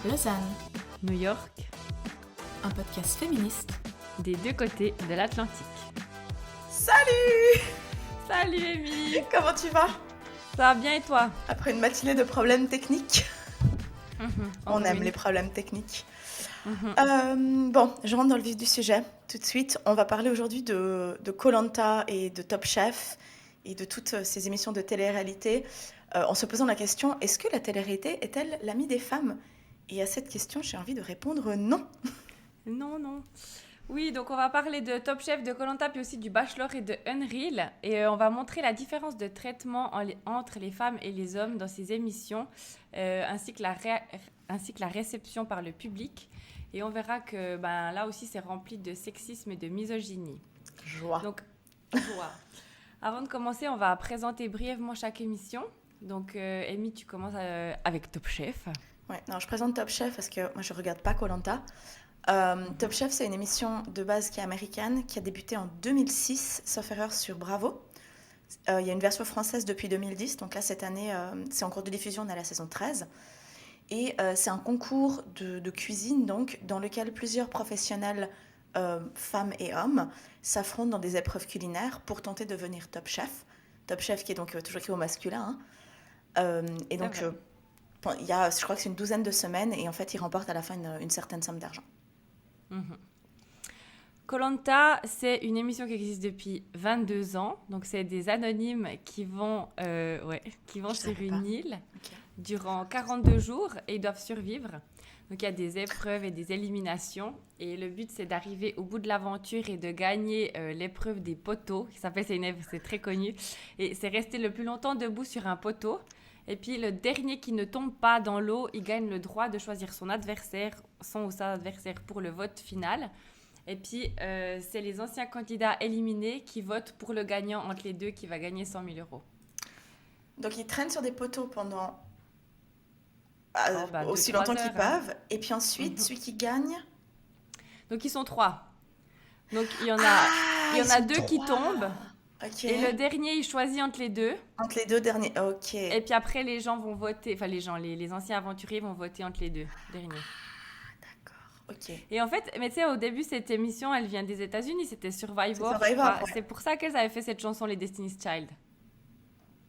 Lausanne, New York, un podcast féministe. des deux côtés de l'Atlantique. Salut! Salut Amy! Comment tu vas? Ça va bien et toi? Après une matinée de problèmes techniques. On Encore aime une. les problèmes techniques. Mhm. Bon, je rentre dans le vif du sujet tout de suite. On va parler aujourd'hui de koh et de Top Chef et de toutes ces émissions de télé-réalité en se posant la question, est-ce que la télé-réalité est-elle l'amie des femmes? Et à cette question, j'ai envie de répondre non. Non. Oui, donc on va parler de Top Chef, de koh puis aussi du Bachelor et de Unreal. Et on va montrer la différence de traitement entre les femmes et les hommes dans ces émissions, ainsi que la réception par le public. Et on verra que là aussi, c'est rempli de sexisme et de misogynie. Joie. Donc, joie. Avant de commencer, on va présenter brièvement chaque émission. Donc, Amy, tu commences avec Top Chef. Ouais, non, je présente Top Chef parce que moi je regarde pas koh Top Chef, c'est une émission de base qui est américaine, qui a débuté en 2006, sauf erreur, sur Bravo. Il y a une version française depuis 2010, donc là cette année c'est en cours de diffusion, on est à la saison 13. Et c'est un concours de cuisine donc, dans lequel plusieurs professionnels, femmes et hommes, s'affrontent dans des épreuves culinaires pour tenter de devenir Top Chef. Top Chef qui est donc toujours écrit au masculin, hein. Et donc C'est vrai. il y a, je crois que c'est une douzaine de semaines, et en fait ils remportent à la fin une certaine somme d'argent. koh c'est une émission qui existe depuis 22 ans. Donc, c'est des anonymes qui vont Je sur savais une pas. île Ok. durant 42 jours et ils doivent survivre. Donc, il y a des épreuves et des éliminations. Et le but, c'est d'arriver au bout de l'aventure et de gagner l'épreuve des poteaux. C'est très connu. Et c'est rester le plus longtemps debout sur un poteau. Et puis, le dernier qui ne tombe pas dans l'eau, il gagne le droit de choisir son ou sa adversaire pour le vote final. Et puis, c'est les anciens candidats éliminés qui votent pour le gagnant entre les deux qui va gagner 100 000 euros. Donc ils traînent sur des poteaux pendant aussi 2-3 longtemps qu'ils heures. Hein. peuvent, et puis ensuite celui qui gagne. Donc, ils sont 3. Donc, il y en Ils a sont 2 qui trois. tombent. Ok. Et le dernier, il choisit entre les deux. Entre les deux derniers. Ok. Et puis après, les gens vont voter. Enfin, les anciens aventuriers vont voter entre les deux derniers. D'accord. Ok. Et en fait, mais tu sais, au début, cette émission, elle vient des États-Unis. C'était Survivor. C'est Survivor, ouais. C'est pour ça qu'elles avaient fait cette chanson, les Destiny's Child.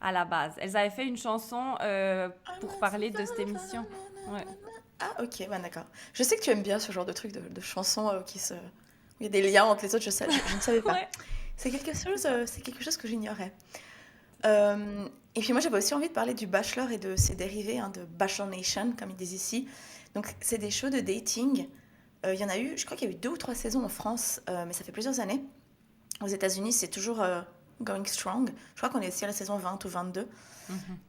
À la base. Elles avaient fait une chanson pour parler de cette émission. Ouais. Ah ok, bah, d'accord. Je sais que tu aimes bien ce genre de truc de chansons où il y a des liens entre les autres. Je ne savais pas. Ouais. C'est quelque chose que j'ignorais. Et puis moi j'avais aussi envie de parler du Bachelor et de ses dérivés, hein, de Bachelor Nation comme ils disent ici. Donc c'est des shows de dating. Il y en a eu, je crois qu'il y a eu 2 ou 3 saisons en France, mais ça fait plusieurs années. Aux États-Unis c'est toujours going strong. Je crois qu'on est aussi à la saison 20 ou 22.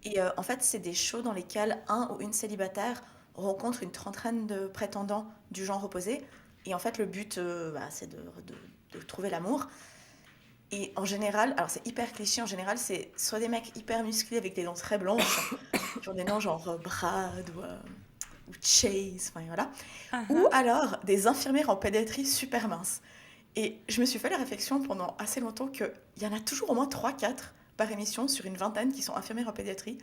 Et en fait c'est des shows dans lesquels un ou une célibataire rencontre une trentaine de prétendants du genre opposé. Et en fait le but c'est de trouver l'amour. Et en général, alors c'est hyper cliché, en général, c'est soit des mecs hyper musclés avec des dents très blanches, genre des noms genre Brad ou Chase, enfin voilà, ou alors des infirmières en pédiatrie super minces. Et je me suis fait la réflexion pendant assez longtemps qu'il y en a toujours au moins 3-4 par émission sur une vingtaine qui sont infirmières en pédiatrie.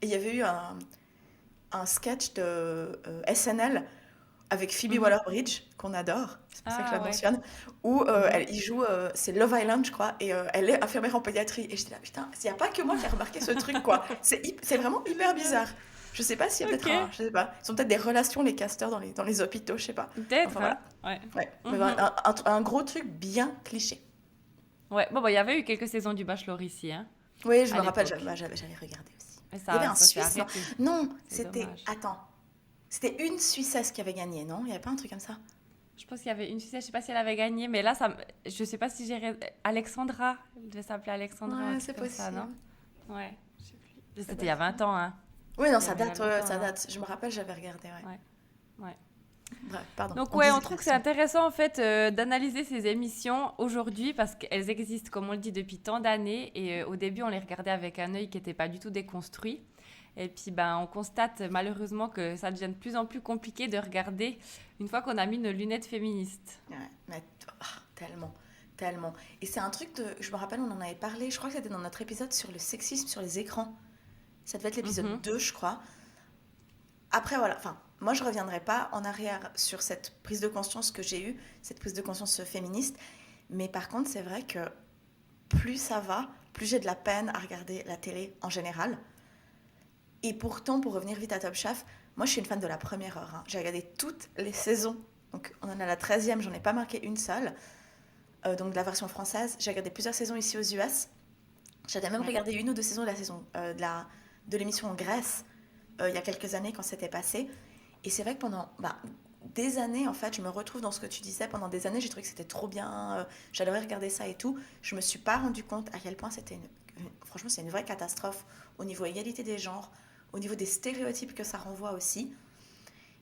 Et il y avait eu un sketch de SNL avec Phoebe Waller-Bridge, qu'on adore, c'est pour ça que je la Ouais. mentionne, où il joue, c'est Love Island, je crois, et elle est infirmière en pédiatrie. Et j'étais là, putain, il n'y a pas que moi qui ai remarqué ce truc, quoi. C'est vraiment hyper bizarre. Je sais pas s'il y a peut-être Ok. je sais pas. Ils ont peut-être des relations, les casteurs, dans les hôpitaux, je sais pas. Peut-être. Enfin voilà. Ouais. Ouais. Mais voilà, un gros truc bien cliché. Ouais. Bon, il y avait eu quelques saisons du Bachelor ici. Hein, Oui, je à me rappelle, l'époque. j'avais regardé aussi. Mais Il y avait un ça s'est Suisse, non? arrêté. Non, C'est c'était. dommage. Attends. C'était une Suissesse qui avait gagné, non? Il n'y avait pas un truc comme ça? Je pense qu'il y avait une Suisse, je sais pas si elle avait gagné, mais là, je sais pas si j'ai... Alexandra, elle devait s'appeler Alexandra, un Ouais, truc c'est comme ça, possible. non? Ouais, je sais plus. Ça C'était doit il y a être 20 ans, hein. Oui, non, Il y ça avait date, longtemps, ça hein. date. Je me rappelle, j'avais regardé, ouais. Ouais. Bref, pardon. Donc On ouais, disait on trouve que c'est ça. intéressant en fait d'analyser ces émissions aujourd'hui parce qu'elles existent, comme on le dit, depuis tant d'années et au début, on les regardait avec un œil qui n'était pas du tout déconstruit. Et puis, on constate malheureusement que ça devient de plus en plus compliqué de regarder une fois qu'on a mis nos lunettes féministes. Ouais, mais tellement, tellement. Et c'est un truc je me rappelle, on en avait parlé, je crois que c'était dans notre épisode sur le sexisme sur les écrans. Ça devait être l'épisode 2, je crois. Après, voilà, enfin, moi, je ne reviendrai pas en arrière sur cette prise de conscience que j'ai eue, cette prise de conscience féministe. Mais par contre, c'est vrai que plus ça va, plus j'ai de la peine à regarder la télé en général. Et pourtant, pour revenir vite à Top Chef, moi, je suis une fan de la première heure. Hein. J'ai regardé toutes les saisons. Donc, on en a la 13e, j'en ai pas marqué une seule. Donc, de la version française. J'ai regardé plusieurs saisons ici aux US. J'avais même Ouais. regardé une ou deux saisons de la saison de l'émission en Grèce il y a quelques années quand c'était passé. Et c'est vrai que pendant des années, en fait, je me retrouve dans ce que tu disais. Pendant des années, j'ai trouvé que c'était trop bien. J'adorais regarder ça et tout. Je me suis pas rendu compte à quel point c'était franchement, c'est une vraie catastrophe au niveau égalité des genres, au niveau des stéréotypes que ça renvoie aussi.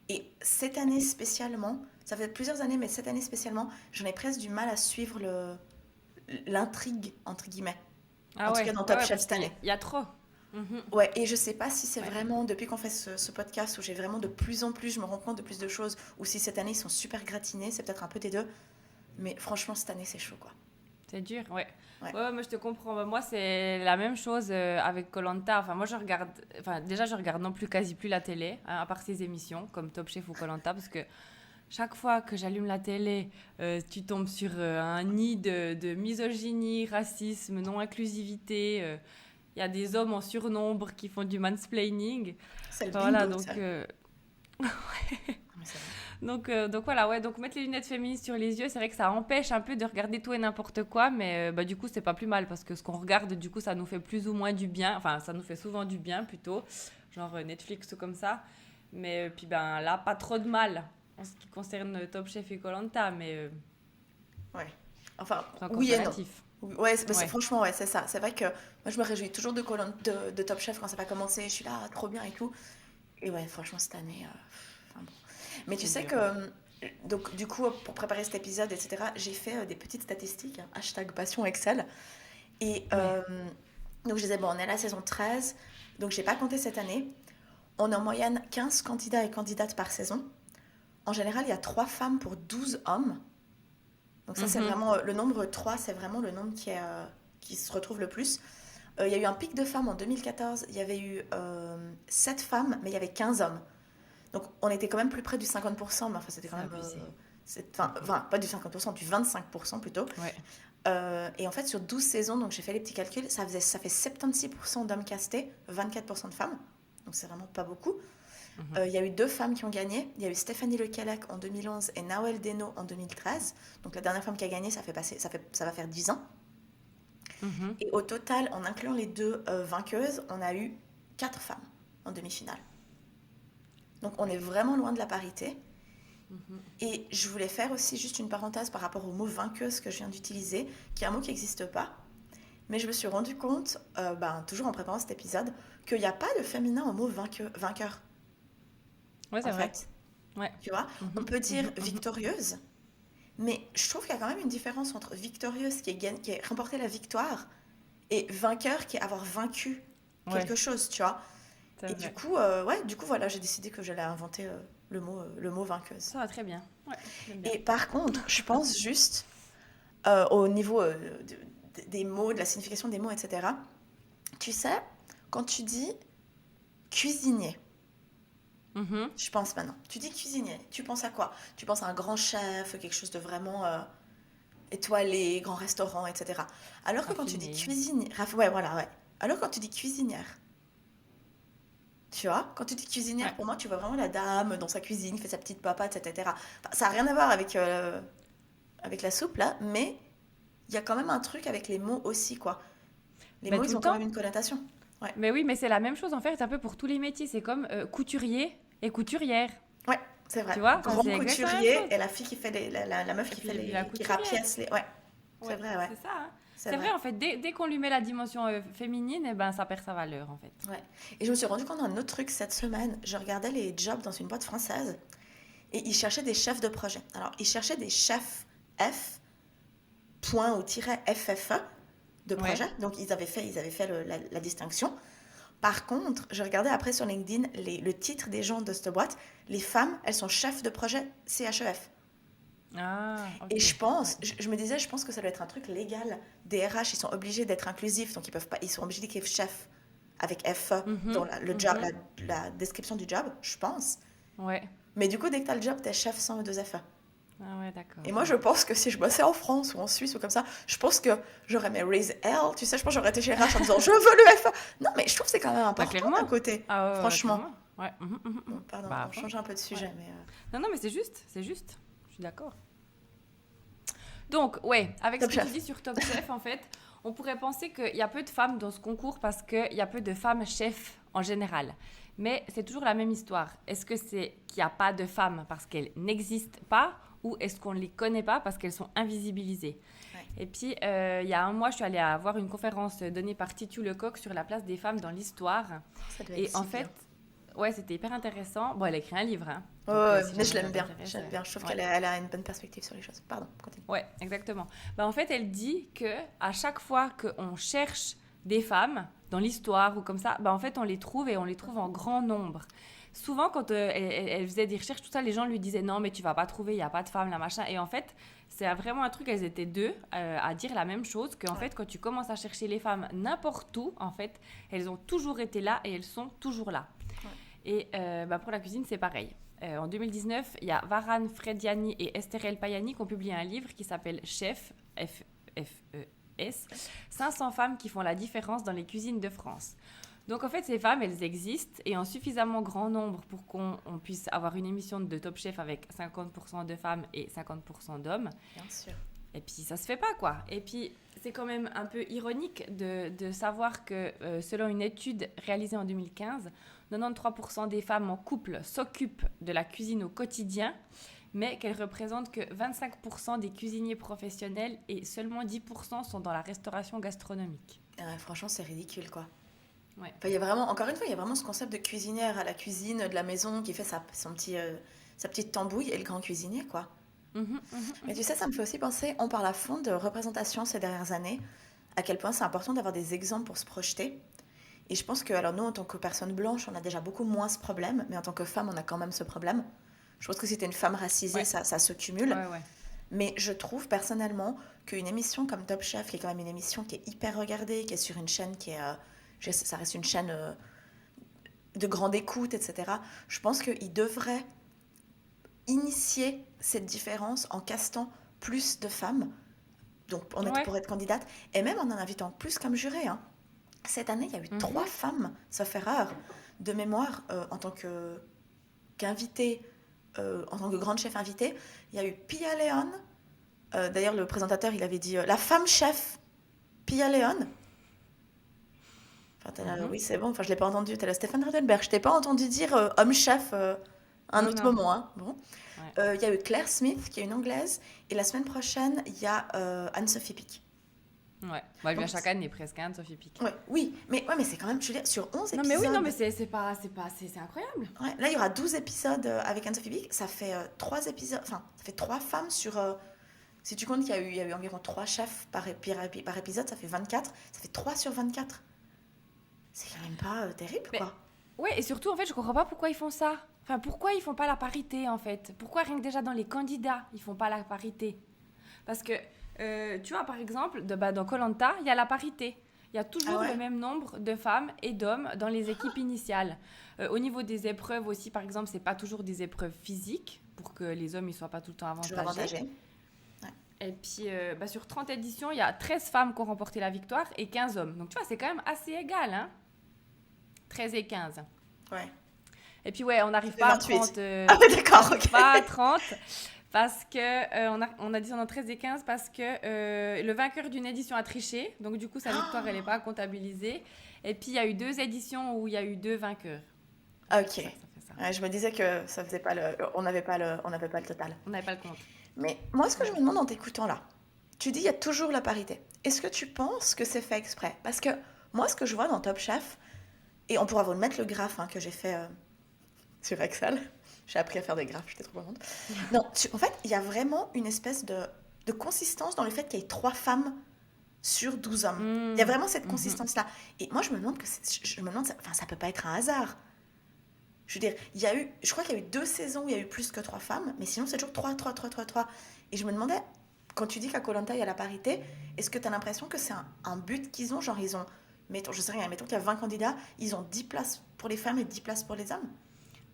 Et cette année spécialement, ça fait plusieurs années, mais cette année spécialement, j'en ai presque du mal à suivre l'intrigue, entre guillemets. Ah En tout ouais, cas, dans ouais, Top ouais, Chef parce cette qu'il y, a année. il y a trop. Mhm. Ouais, et je sais pas si c'est Ouais. vraiment depuis qu'on fait ce podcast où j'ai vraiment de plus en plus, je me rends compte de plus de choses, ou si cette année ils sont super gratinés, c'est peut-être un peu des deux. Mais franchement, cette année c'est chaud quoi. C'est dur, ouais. Ouais. Ouais, ouais, moi je te comprends. Bah, moi, c'est la même chose avec koh. Enfin, moi, je regarde. Enfin, déjà, je regarde non plus quasi plus la télé, hein, à part ces émissions comme Top Chef ou koh, parce que chaque fois que j'allume la télé, tu tombes sur un nid de misogynie, racisme, non-inclusivité. Il y a des hommes en surnombre qui font du mansplaining. C'est le Enfin, voilà, bingo ça. Non, mais c'est vrai. donc voilà, ouais, donc mettre les lunettes féministes sur les yeux, c'est vrai que ça empêche un peu de regarder tout et n'importe quoi, mais bah, du coup, c'est pas plus mal parce que ce qu'on regarde, du coup, ça nous fait plus ou moins du bien, enfin, ça nous fait souvent du bien plutôt, genre Netflix ou comme ça, mais puis ben là, pas trop de mal en ce qui concerne Top Chef et koh, mais Ouais. Enfin, c'est encore oui et non. relatif. Ouais, Ouais. franchement, ouais, c'est ça. C'est vrai que moi je me réjouis toujours de Top Chef quand ça va commencer. Je suis là, trop bien et tout. Et ouais, franchement, cette année. Enfin, bon. Mais tu C'est sais dur. que. Donc, du coup, pour préparer cet épisode, etc., j'ai fait des petites statistiques, hein, hashtag passion Excel. Et Ouais. donc, je disais, bon, on est à la saison 13, donc j'ai pas compté cette année. On est en moyenne 15 candidats et candidates par saison. En général, il y a 3 femmes pour 12 hommes. Donc, ça, c'est Mhm. vraiment. Le nombre 3, c'est vraiment le nombre qui se retrouve le plus. Il y a eu un pic de femmes en 2014. Il y avait eu 7 femmes, mais il y avait 15 hommes. Donc, on était quand même plus près du 50%, mais enfin, c'était quand C'est même. abusé. Enfin, pas du 50%, du 25% plutôt. Ouais. Et en fait, sur 12 saisons, donc j'ai fait les petits calculs, ça fait 76% d'hommes castés, 24% de femmes. Donc, c'est vraiment pas beaucoup. Mhm. Il y a eu 2 femmes qui ont gagné. Il y a eu Stéphanie Lecalec en 2011 et Nawel Deno en 2013. Donc, la dernière femme qui a gagné, ça va faire 10 ans. Mhm. Et au total, en incluant les deux vainqueuses, on a eu 4 femmes en demi-finale. Donc, on est Ouais. vraiment loin de la parité. Mhm. Et je voulais faire aussi juste une parenthèse par rapport au mot vainqueuse que je viens d'utiliser, qui est un mot qui n'existe pas. Mais je me suis rendu compte, toujours en préparant cet épisode, qu'il n'y a pas de féminin au mot vainqueur, Ouais, en c'est vrai. fait. Ouais. Tu vois, on Mhm. peut dire Mhm. Mhm. victorieuse, mais je trouve qu'il y a quand même une différence entre victorieuse qui est remporter la victoire et vainqueur qui est avoir vaincu Ouais, quelque chose, tu vois. c'est Et vrai. du coup, voilà, j'ai décidé que j'allais inventer le mot vainqueuse. Ça va très bien. Ouais, j'aime bien. Et par contre, je pense juste au niveau des mots, de la signification des mots, etc. Tu sais, quand tu dis cuisinier, Mhm. je pense maintenant, tu dis cuisinier, tu penses à quoi? Tu penses à un grand chef, quelque chose de vraiment étoilé, grand restaurant, etc. Alors que quand tu dis Raffiné. cuisinier, ouais, voilà, ouais. Alors quand tu dis cuisinière, tu vois, quand tu dis cuisinière, Ouais. pour moi, tu vois vraiment la dame dans sa cuisine, fait sa petite papate, etc. Enfin, ça n'a rien à voir avec la soupe, là, mais il y a quand même un truc avec les mots aussi, quoi. Les Ben, mots, tout ils le ont quand temps. même une connotation. Ouais, Mais oui, mais c'est la même chose en fait, c'est un peu pour tous les métiers. C'est comme couturier et couturière. ouais, c'est Tu vrai. vois? Enfin, Grand c'est exactement la même couturier chose. et la fille qui fait la meuf Et qui fait puis la qui couturière. rapièce les. Ouais, c'est Ouais, vrai, ouais, c'est ça, hein. c'est C'est vrai. vrai en fait, dès qu'on lui met la dimension féminine, eh ben, ça perd sa valeur en fait. Ouais. Et je me suis rendu compte d'un autre truc cette semaine. Je regardais les jobs dans une boîte française et ils cherchaient des chefs de projet. Alors, ils cherchaient des chefs F, point ou tiret FFE de Ouais. projet. Donc, ils avaient fait la distinction. Par contre, je regardais après sur LinkedIn le titre des gens de cette boîte. Les femmes, elles sont chefs de projet CHEF. Ah, Et ok. je Ouais. pense, je me disais, je pense que ça doit être un truc légal. Des RH, ils sont obligés d'être inclusifs, donc ils peuvent pas, ils sont obligés d'écrire chef avec FE dans Mhm, le job, mhm. la description du job, je pense. Ouais. Mais du coup, dès que t'as le job, t'es chef 102 FA. Ah ouais, d'accord. Et moi, je pense que si je bossais en France ou en Suisse ou comme ça, je pense que j'aurais mes raise L, tu sais, je pense que j'aurais été chez RH en disant je veux le FA. Non, mais je trouve que c'est quand même Bah important d'un clairement. côté, Ah ouais, ouais, franchement. clairement. Ouais. Bon, pardon, Bah à on fond. change un peu de Ouais. sujet, mais Non, non, mais c'est juste, c'est juste. Je suis d'accord. Donc, ouais, avec ce Top que tu Chef. dis sur Top Chef, en fait, on pourrait penser qu'il y a peu de femmes dans ce concours parce qu'il y a peu de femmes chefs en général. Mais c'est toujours la même histoire. Est-ce que c'est qu'il n'y a pas de femmes parce qu'elles n'existent pas ou est-ce qu'on ne les connaît pas parce qu'elles sont invisibilisées? Ouais, Et puis, il y a un mois, je suis allée voir une conférence donnée par Titu Lecoq sur la place des femmes dans l'histoire. ça devait être Et en si fait, bien. ouais, c'était hyper intéressant. Bon, elle a écrit un livre, hein. Ouais, Donc, ouais, si mais je jamais ça l'aime bien. t'intéresse, Je l'aime bien. Je trouve ouais. elle a une bonne perspective sur les choses. Pardon, continue. Ouais, exactement. Bah, en fait, elle dit que à chaque fois qu'on cherche des femmes dans l'histoire ou comme ça, bah, en fait, on les trouve et on les trouve en grand nombre. Souvent, quand elle faisait des recherches, tout ça, les gens lui disaient non, mais tu vas pas trouver, il n'y a pas de femmes, là, machin. Et en fait, c'est vraiment un truc, elles étaient deux à dire la même chose, qu'en Ouais. fait, quand tu commences à chercher les femmes n'importe où, en fait, elles ont toujours été là et elles sont toujours là. Ouais. Et bah, pour la cuisine, c'est pareil. En 2019, il y a Varan Frediani et Esther El Payani qui ont publié un livre qui s'appelle Chef, F-E-S, 500 femmes qui font la différence dans les cuisines de France. Donc en fait, ces femmes, elles existent et en suffisamment grand nombre pour qu'on puisse avoir une émission de Top Chef avec 50% de femmes et 50% d'hommes. Bien sûr. Et puis ça se fait pas quoi. Et puis c'est quand même un peu ironique de savoir que selon une étude réalisée en 2015, 93% des femmes en couple s'occupent de la cuisine au quotidien, mais qu'elles représentent que 25% des cuisiniers professionnels et seulement 10% sont dans la restauration gastronomique. Franchement, c'est ridicule, quoi. Ouais. Enfin, il y a vraiment, encore une fois, il y a vraiment ce concept de cuisinière à la cuisine de la maison qui fait sa petite tambouille et le grand cuisinier, quoi. Mais tu sais, ça me fait aussi penser, on parle à fond de représentation ces dernières années, à quel point c'est important d'avoir des exemples pour se projeter. Et je pense que, alors nous, en tant que personnes blanches, on a déjà beaucoup moins ce problème, mais en tant que femme, on a quand même ce problème. Je pense que si t'es une femme racisée, Ouais. ça se cumule. Ouais, ouais. Mais je trouve personnellement qu'une émission comme Top Chef, qui est quand même une émission qui est hyper regardée, qui est sur une chaîne qui est... ça reste une chaîne de grande écoute, etc. Je pense qu'il devrait initier cette différence en castant plus de femmes donc Ouais. pour être candidate, et même en invitant plus comme juré. Hein. Cette année, il y a eu 3 femmes, sauf erreur, de mémoire en tant qu'invitée, en tant que grande chef invitée. Il y a eu Pia Leon. D'ailleurs, le présentateur, il avait dit la femme chef Pia Leon. Enfin, oui, c'est bon. Enfin, je l'ai pas entendu. T'as le Stéphane Rodenberg. Je t'ai pas entendu dire homme chef un Non, autre non. moment. Hein. Bon. Ouais. Il y a eu Claire Smith, qui est une anglaise. Et la semaine prochaine, il y a Anne-Sophie Pic. Ouais. Bah, elle vient Donc, chaque année presque, hein, Sophie Pic. ouais, oui, mais c'est quand même, je veux dire, sur 11 Non, mais oui, non, épisodes. mais c'est incroyable. Ouais, là, il y aura 12 épisodes avec Anne-Sophie Pic. Ça fait 3 épisodes, enfin, ça fait 3 femmes sur. Si tu comptes qu'il y a eu environ 3 chefs par épisode, ça fait 24. Ça fait 3 sur 24. C'est quand même pas terrible, Mais quoi. ouais, et surtout, en fait, je comprends pas pourquoi ils font ça. Enfin, pourquoi ils font pas la parité, en fait? Pourquoi rien que déjà dans les candidats, ils font pas la parité? Parce que, tu vois, par exemple, dans koh il y a la parité. Il y a Ah toujours le ouais? même nombre de femmes et d'hommes dans les équipes initiales. Au niveau des épreuves aussi, par exemple, c'est pas toujours des épreuves physiques pour que les hommes ne soient pas tout le temps Toujours avantagés. avantagé. Ouais. Et puis, sur 30 éditions, il y a 13 femmes qui ont remporté la victoire et 15 hommes. Donc, tu vois, c'est quand même assez égal, hein? 13 et 15. Ouais. Et puis ouais, on n'arrive fait pas à 28. 30. Ah ouais, On d'accord, n'arrive ok. pas à 30 parce que on a dit en 13 et 15 parce que le vainqueur d'une édition a triché. Donc du coup, sa victoire, elle n'est pas comptabilisée. Et puis il y a eu 2 éditions où il y a eu 2 vainqueurs. Ok. C'est ça que ça fait ça. Ouais, je me disais que ça faisait pas on n'avait pas le total. On n'avait pas le compte. Mais moi, ce que je Ouais. me demande en t'écoutant là, tu dis il y a toujours la parité. Est-ce que tu penses que c'est fait exprès? Parce que moi, ce que je vois dans Top Chef, et on pourra vous mettre le graphe que j'ai fait sur Excel. J'ai appris à faire des graphes, j'étais trop contente. Non, en fait, il y a vraiment une espèce de consistance dans le fait qu'il y ait 3 femmes sur 12 hommes. Il y a vraiment cette consistance-là. Et moi, je me demande enfin, ça peut pas être un hasard. Je veux dire, je crois qu'il y a eu 2 saisons où il y a eu plus que 3 femmes, mais sinon c'est toujours 3, 3, 3, 3, 3. Et je me demandais, quand tu dis qu'à koh il y a la parité, est-ce que tu as l'impression que c'est un but qu'ils ont? Genre, mettons, je sais rien, mettons qu'il y a 20 candidats, ils ont 10 places pour les femmes et 10 places pour les hommes.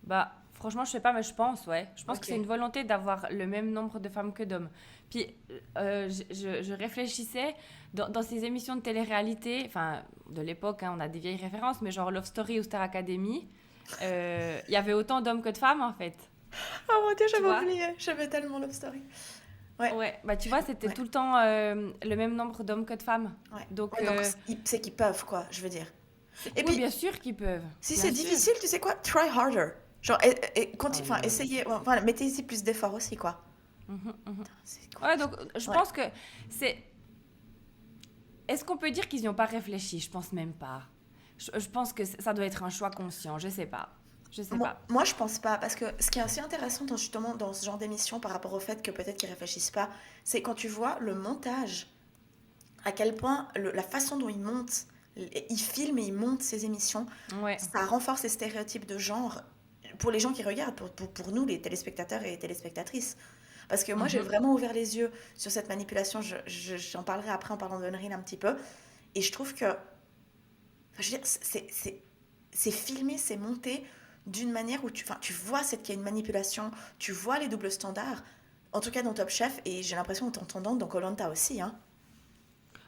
Bah, Franchement, je sais pas, mais je pense, ouais. Je pense que Ok. c'est une volonté d'avoir le même nombre de femmes que d'hommes. Puis, je réfléchissais dans ces émissions de télé-réalité, enfin, de l'époque, hein, on a des vieilles références, mais genre Love Story ou Star Academy, il y avait autant d'hommes que de femmes, en fait. Oh mon Dieu, Tu j'avais vois? oublié. J'avais tellement Love Story. Ouais, Ouais, bah tu vois, c'était ouais, tout le temps le même nombre d'hommes que de femmes. ouais. Donc, Ouais, donc c'est qu'ils peuvent, quoi, je veux dire. Et oui, puis, bien sûr qu'ils peuvent. si Bien c'est sûr. difficile, tu sais quoi? Try harder. Genre, Oh enfin, là là. essayez, voilà, mettez-y plus d'efforts aussi, quoi. Mhm, mhm. C'est quoi? Ouais, donc je Ouais. pense que c'est. Est-ce qu'on peut dire qu'ils n'y ont pas réfléchi? Je pense même pas. Je pense que ça doit être un choix conscient. Je sais pas. Je sais pas. Moi, je pense pas, parce que ce qui est assez intéressant justement dans ce genre d'émission par rapport au fait que peut-être qu'ils réfléchissent pas, c'est quand tu vois le montage, à quel point la façon dont ils montent, ils filment et ils montent ces émissions, Ouais. ça renforce les stéréotypes de genre pour les gens qui regardent, pour nous, les téléspectateurs et les téléspectatrices. Parce que moi, j'ai Mhm. vraiment ouvert les yeux sur cette manipulation, j'en parlerai après en parlant d'Unreal un petit peu, et je trouve que, enfin, je veux dire, c'est filmé, c'est monté d'une manière où enfin, tu vois qu'il y a une manipulation, tu vois les doubles standards, en tout cas dans Top Chef, et j'ai l'impression en t'entendant dans koh aussi, hein.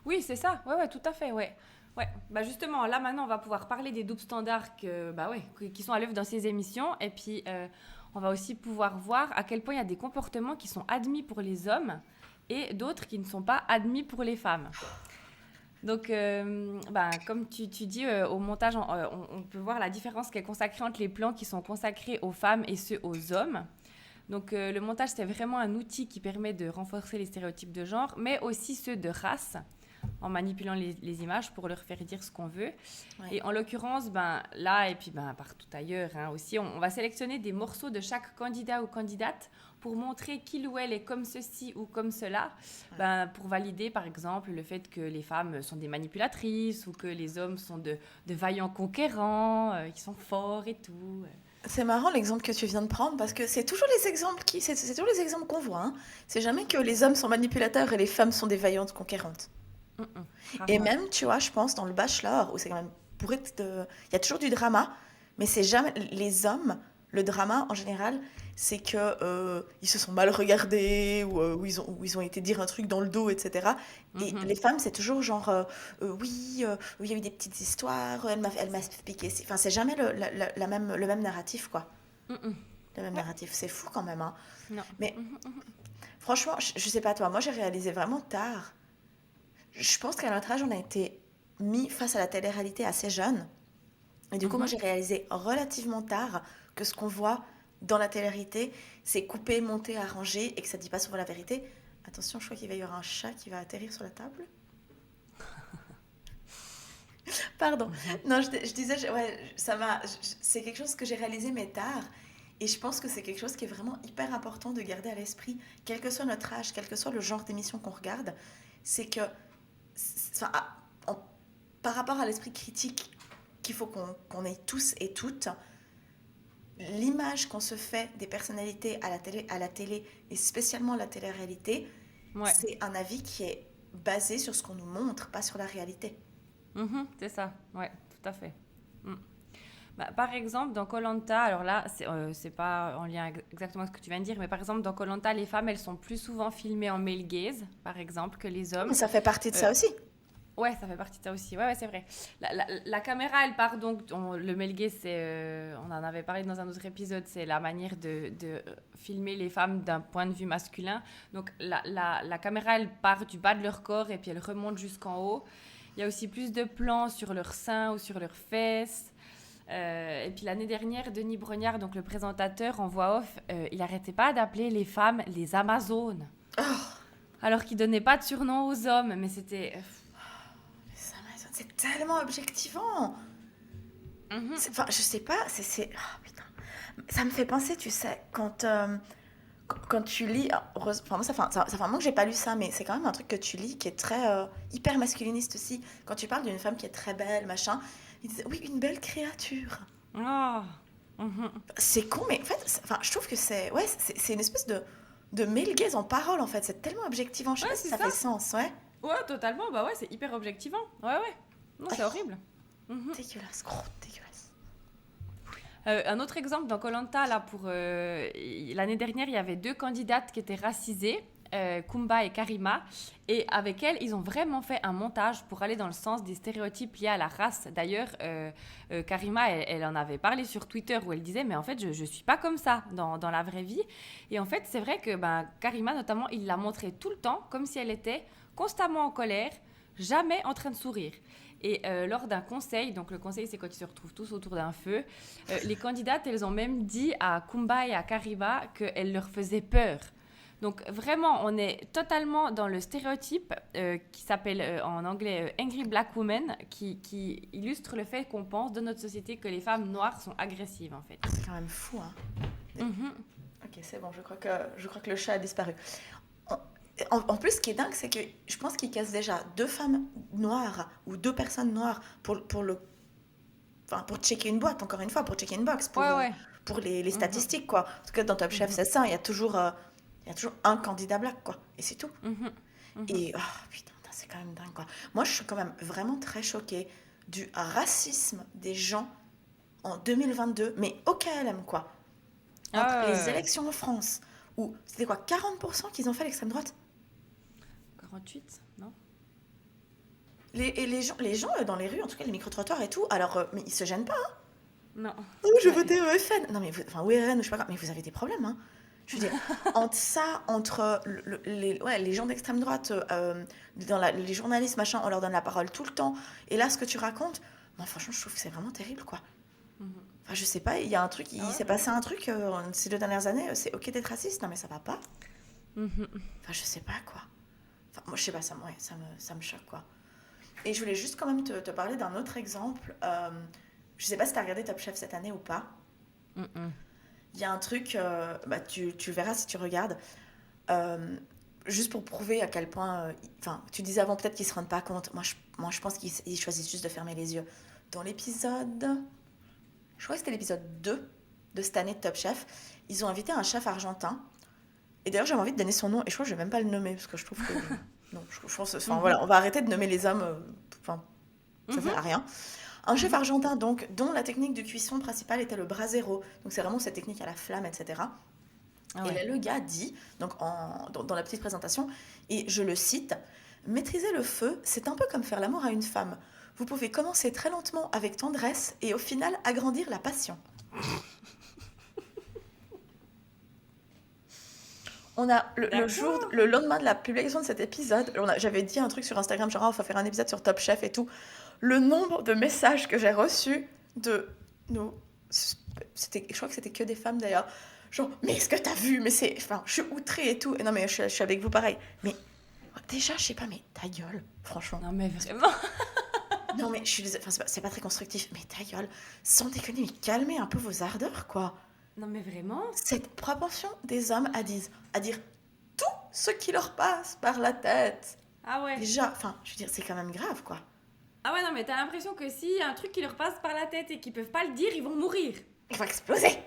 Oui, c'est ça. Ouais, ouais, tout à fait. Ouais. Ouais. Bah justement, là maintenant, on va pouvoir parler des doubles standards bah ouais, qui sont à l'œuvre dans ces émissions. Et puis, on va aussi pouvoir voir à quel point il y a des comportements qui sont admis pour les hommes et d'autres qui ne sont pas admis pour les femmes. Donc, bah, comme tu dis, au montage, on peut voir la différence qui est consacrée entre les plans qui sont consacrés aux femmes et ceux aux hommes. Donc, le montage, c'est vraiment un outil qui permet de renforcer les stéréotypes de genre, mais aussi ceux de race, en manipulant les images pour leur faire dire ce qu'on veut. Ouais. Et en l'occurrence, ben, là et puis ben, partout ailleurs hein, aussi, on va sélectionner des morceaux de chaque candidat ou candidate pour montrer qu'il ou elle est comme ceci ou comme cela, Ouais. ben, pour valider par exemple le fait que les femmes sont des manipulatrices ou que les hommes sont de vaillants conquérants, qui sont forts et tout. C'est marrant l'exemple que tu viens de prendre parce que c'est toujours les exemples c'est toujours les exemples qu'on voit, hein. C'est jamais que les hommes sont manipulateurs et les femmes sont des vaillantes conquérantes. Et Rarement. même, tu vois, je pense dans le Bachelor où c'est quand même bourré il y a toujours du drama, mais c'est jamais les hommes. Le drama en général, c'est que ils se sont mal regardés ou ils ont été dire un truc dans le dos, etc. Et Mhm. les femmes, c'est toujours genre oui, oui, il y a eu des petites histoires, elle m'a expliqué. Enfin, c'est jamais le même narratif, quoi. Mhm. Le même Ouais, narratif. C'est fou quand même, hein. non. Mais Mhm, mhm. franchement, je sais pas toi, moi j'ai réalisé vraiment tard. Je pense qu'à notre âge, on a été mis face à la télé-réalité assez jeune. Et du coup, moi Mhm. j'ai réalisé relativement tard que ce qu'on voit dans la télé-réalité, c'est coupé, monté, arrangé et que ça dit pas souvent la vérité. Attention, je crois qu'il va y avoir un chat qui va atterrir sur la table. Pardon. Non, je disais, ouais, c'est quelque chose que j'ai réalisé mais tard. Et je pense que c'est quelque chose qui est vraiment hyper important de garder à l'esprit, quel que soit notre âge, quel que soit le genre d'émission qu'on regarde, c'est que, enfin, par rapport à l'esprit critique qu'il faut qu'on ait tous et toutes, l'image qu'on se fait des personnalités à la télé et spécialement la télé-réalité, Ouais. c'est un avis qui est basé sur ce qu'on nous montre, pas sur la réalité. Mhm, c'est ça, ouais, tout à fait. Mm. Bah, par exemple, dans koh alors là, c'est pas en lien exactement avec ce que tu viens de dire, mais par exemple, dans koh les femmes, elles sont plus souvent filmées en male gaze, par exemple, que les Mais hommes. ça fait partie de Euh, ça aussi. ouais, ça fait partie de ça aussi. Ouais, ouais, c'est vrai. La caméra, elle part donc. Le male gaze, on en avait parlé dans un autre épisode, c'est la manière de filmer les femmes d'un point de vue masculin. Donc, la caméra, elle part du bas de leur corps et puis elle remonte jusqu'en haut. Il y a aussi plus de plans sur leurs seins ou sur leurs fesses. Et puis l'année dernière, Denis Brognard, donc le présentateur en voix off, il n'arrêtait pas d'appeler les femmes les Amazones, Oh, alors qu'il donnait pas de surnom aux hommes. Mais c'était... c'est tellement objectivant. Mhm. Enfin, je sais pas, oh, putain. Ça me fait penser, tu sais, quand tu lis, enfin moi ça fait un moment que j'ai pas lu ça, mais c'est quand même un truc que tu lis qui est très hyper masculiniste aussi. Quand tu parles d'une femme qui est très belle, machin, ils disent oui, une belle créature. Ah. Mhm. C'est con, mais en fait, enfin, je trouve que c'est une espèce de male gaze en parole en fait. C'est tellement objectivant. Je sais Ouais, pas si c'est ça ça. fait sens, ouais. Ouais, totalement. Bah ouais, c'est hyper objectivant. Ouais, ouais. Non, c'est Oh, horrible. Mhm. dégueulasse, gros, dégueulasse. Un autre exemple dans koh là, pour l'année dernière, il y avait 2 candidates qui étaient racisées, Kumba et Karima, et avec elles, ils ont vraiment fait un montage pour aller dans le sens des stéréotypes liés à la race. D'ailleurs, Karima, elle en avait parlé sur Twitter où elle disait, mais en fait, je suis pas comme ça dans la vraie vie. Et en fait, c'est vrai que ben, Karima, notamment, il l'a montré tout le temps, comme si elle était constamment en colère, jamais en train de sourire. Et lors d'un conseil, donc le conseil c'est quand ils se retrouvent tous autour d'un feu, les candidates, elles ont même dit à Kumba et à Karima qu'elles leur faisaient peur. Donc vraiment, on est totalement dans le stéréotype qui s'appelle en anglais Angry Black Woman, qui illustre le fait qu'on pense de notre société que les femmes noires sont agressives en fait. C'est quand même fou, hein. Mhm. Ok, c'est bon, je crois que le chat a disparu. En, en plus, ce qui est dingue, c'est que je pense qu'ils cassent déjà 2 femmes noires ou 2 personnes noires pour checker une boîte, encore une fois, pour checker une box, Ouais, ouais. pour les Mhm. statistiques, quoi. Parce que dans Top Chef, Mhm. c'est ça, il y a toujours un candidat black, quoi. Et c'est tout. Mhm. Mhm. Et, oh, putain, c'est quand même dingue, quoi. Moi, je suis quand même vraiment très choquée du racisme des gens en 2022, mais au KLM, quoi. Entre Ah les ouais. élections en France, où c'était quoi, 40% qu'ils ont fait l'extrême droite? 48, non? Et les gens dans les rues, en tout cas les micro-trottoirs et tout, alors, mais ils se gênent pas. Non. Oh, je Ouais. votais au FN. Non, mais enfin, ou RN, ou je sais pas quoi, mais vous avez des problèmes, hein. Je veux dire, entre ça, entre les gens d'extrême droite, les journalistes, machin, on leur donne la parole tout le temps, et là, ce que tu racontes, moi, franchement, je trouve que c'est vraiment terrible, quoi. Mhm. Enfin, je sais pas, il y a un truc, Ah il ouais, s'est passé vraiment. un truc ces 2 dernières années, c'est ok d'être raciste, non, mais ça va pas. Mhm. Enfin, je sais pas, quoi. Enfin, moi, je sais pas, ouais, ça me choque, quoi. Et je voulais juste quand même te parler d'un autre exemple. Je sais pas si t'as regardé Top Chef cette année ou pas. Mhm. Il y a un truc, bah, tu verras si tu regardes, euh, juste pour prouver à quel point. Enfin, tu disais avant peut-être qu'ils se rendent pas compte. Moi, je pense qu'ils choisissent juste de fermer les yeux. Dans l'épisode. Je crois que c'était l'épisode 2 de cette année de Top Chef. Ils ont invité un chef argentin. Et d'ailleurs, j'avais envie de donner son nom. Et je crois que je vais même pas le nommer. Parce que je trouve que. Non, je pense. Enfin, Mhm. voilà, on va arrêter de nommer les hommes. Enfin, ça sert Mhm. à rien. Un chef Mhm. argentin, donc, dont la technique de cuisson principale était le brasero. Donc, c'est vraiment cette technique à la flamme, etc. Ah Et ouais. là, le gars dit, donc dans la petite présentation, et je le cite, maîtriser le feu, c'est un peu comme faire l'amour à une femme. Vous pouvez commencer très lentement avec tendresse et au final agrandir la passion. On a D'accord. le lendemain de la publication de cet épisode, j'avais dit un truc sur Instagram, genre, ah, on va faire un épisode sur Top Chef et tout. Le nombre de messages que j'ai reçus de nos. Je crois que c'était que des femmes d'ailleurs. Genre, mais est-ce que t'as vu? Mais c'est. Enfin, je suis outrée et tout. Et non, mais je suis avec vous pareil. Mais déjà, je sais pas, mais ta gueule, franchement. Non mais vraiment. Non, mais je suis désolée. Enfin, c'est pas très constructif, mais ta gueule. Sans déconner, mais calmez un peu vos ardeurs, quoi. Non mais vraiment. Cette proportion des hommes à dire tout ce qui leur passe par la tête. Ah ouais. Déjà, enfin, je veux dire, c'est quand même grave, quoi. Ah ouais, non, mais t'as l'impression que si y a un truc qui leur passe par la tête et qu'ils peuvent pas le dire, ils vont mourir. Il va exploser. Au Non,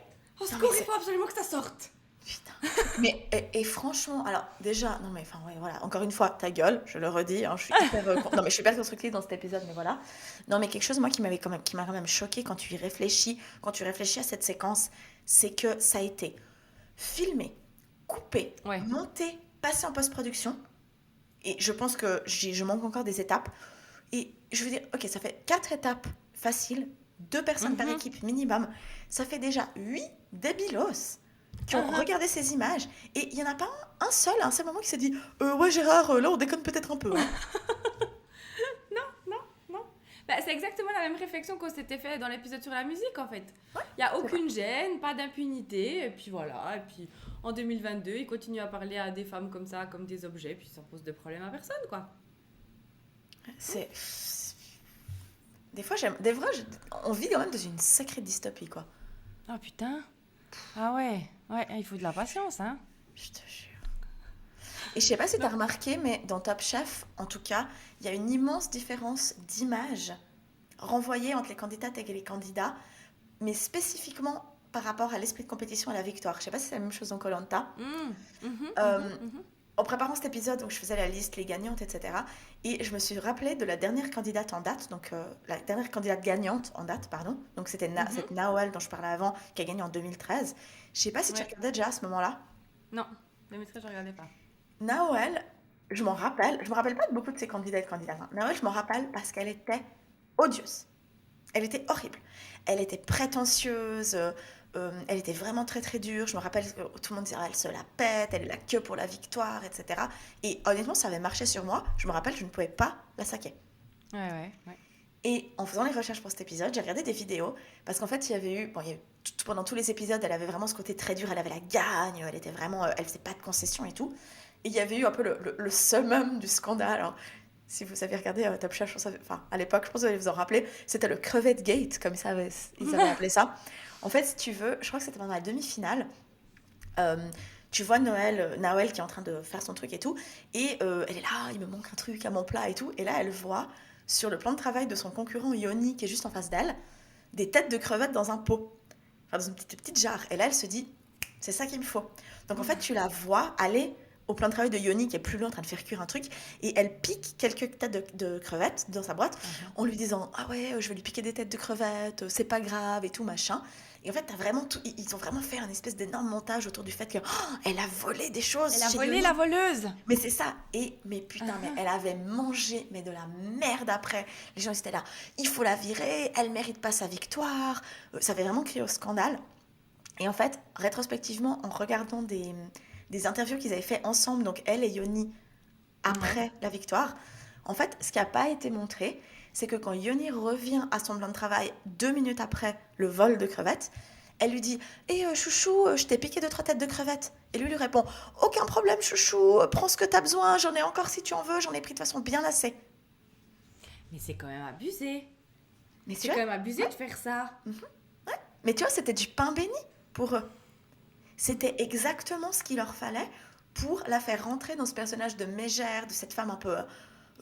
mais secours, il c'est. faut absolument que ça sorte. Putain. Mais, et franchement, alors, déjà, non, mais enfin, ouais, voilà, encore une fois, ta gueule, je le redis, hein, je suis hyper. Non, mais je suis hyper constructive dans cet épisode, mais voilà. Non, mais quelque chose, moi, qui m'a quand même choqué quand tu réfléchis à cette séquence, c'est que ça a été filmé, coupé, Ouais. monté, passé en post-production. Et je pense que je manque encore des étapes. Et je veux dire, ok, ça fait 4 étapes faciles, 2 personnes par Mhm. équipe minimum. Ça fait déjà 8 débilos qui ont Mhm. regardé ces images. Et il n'y en a pas un seul à un seul moment qui s'est dit ouais, Gérard, là, on déconne peut-être un peu, hein. Non, non, non. Bah, c'est exactement la même réflexion qu'on s'était fait dans l'épisode sur la musique, en fait. Il n'y a C'est vrai. aucune gêne, pas d'impunité, et puis voilà. Et puis en 2022, ils continuent à parler à des femmes comme ça, comme des objets, puis ça pose de problème à personne, quoi. C'est. Des fois, on vit quand même dans une sacrée dystopie, quoi. Ah putain. Ah ouais. Ouais, il faut de la patience, hein. Je te jure. Et je sais pas si tu as Non. remarqué, mais dans Top Chef, en tout cas, il y a une immense différence d'image renvoyée entre les candidates et les candidats, mais spécifiquement par rapport à l'esprit de compétition et à la victoire. Je sais pas si c'est la même chose dans koh. Mhm, mhm, Euh, mhm, mhm. En préparant cet épisode, donc je faisais la liste, les gagnantes, etc. Et je me suis rappelée de la dernière candidate en date, donc la dernière candidate gagnante en date, pardon. Donc c'était Mhm. cette Nawal dont je parlais avant, qui a gagné en 2013. Je sais pas si tu Ouais. regardais déjà à ce moment-là. Non, le maîtrise, je regardais pas. Nawal, je me rappelle pas de beaucoup de ces candidats et de candidates, hein. Nawal, je m'en rappelle parce qu'elle était odieuse. Elle était horrible. Elle était prétentieuse, elle était vraiment très très dure. Je me rappelle que tout le monde disait elle se la pète, elle est là que pour la victoire, etc. Et honnêtement, ça avait marché sur moi. Je me rappelle, je ne pouvais pas la saquer. Ouais, ouais, ouais. Et en faisant les recherches pour cet épisode, j'ai regardé des vidéos parce qu'en fait, il y avait eu, bon, pendant tous les épisodes, elle avait vraiment ce côté très dur. Elle avait la gagne, elle était vraiment, elle faisait pas de concessions et tout. Et il y avait eu un peu le summum du scandale, hein. Si vous avez regardé Top Chef, enfin, à l'époque, je pense que vous allez vous en rappeler, c'était le crevette gate, comme ils avaient appelé ça. En fait, si tu veux, je crois que c'était pendant la demi-finale. euh, Tu vois Noël qui est en train de faire son truc et tout, et elle est là, il me manque un truc à mon plat et tout, et là elle voit sur le plan de travail de son concurrent Yoni qui est juste en face d'elle, des têtes de crevettes dans un pot, enfin dans une petite jarre, et là elle se dit, c'est ça qu'il me faut. Donc en fait tu la vois aller au plan de travail de Yoni qui est plus loin en train de faire cuire un truc, et elle pique quelques têtes de crevettes dans sa boîte Mhm. en lui disant, ah ouais, je vais lui piquer des têtes de crevettes, c'est pas grave et tout machin. Et en fait, t'as vraiment ils ont vraiment fait un espèce d'énorme montage autour du fait que elle a volé des choses Elle a chez volé la Yoni. voleuse. Mais c'est ça. Et mais putain, mais Mhm. elle avait mangé mais de la merde après. Les gens étaient là. Il faut la virer. Elle mérite pas sa victoire. Ça avait vraiment crié au scandale. Et en fait, rétrospectivement, en regardant des interviews qu'ils avaient fait ensemble, donc elle et Yoni Ouais. après la victoire, en fait, ce qui n'a pas été montré, c'est que quand Yoni revient à son plan de travail 2 minutes après le vol de crevettes, elle lui dit «Eh chouchou, je t'ai piqué 2 3 têtes de crevettes.» Et lui répond «Aucun problème chouchou, prends ce que t'as besoin, j'en ai encore si tu en veux, j'en ai pris de toute façon bien assez.» Mais c'est quand même abusé. Mais C'est tu vois, quand même abusé ouais, de faire ça. mais tu vois, c'était du pain béni pour eux. C'était exactement ce qu'il leur fallait pour la faire rentrer dans ce personnage de mégère, de cette femme un peu,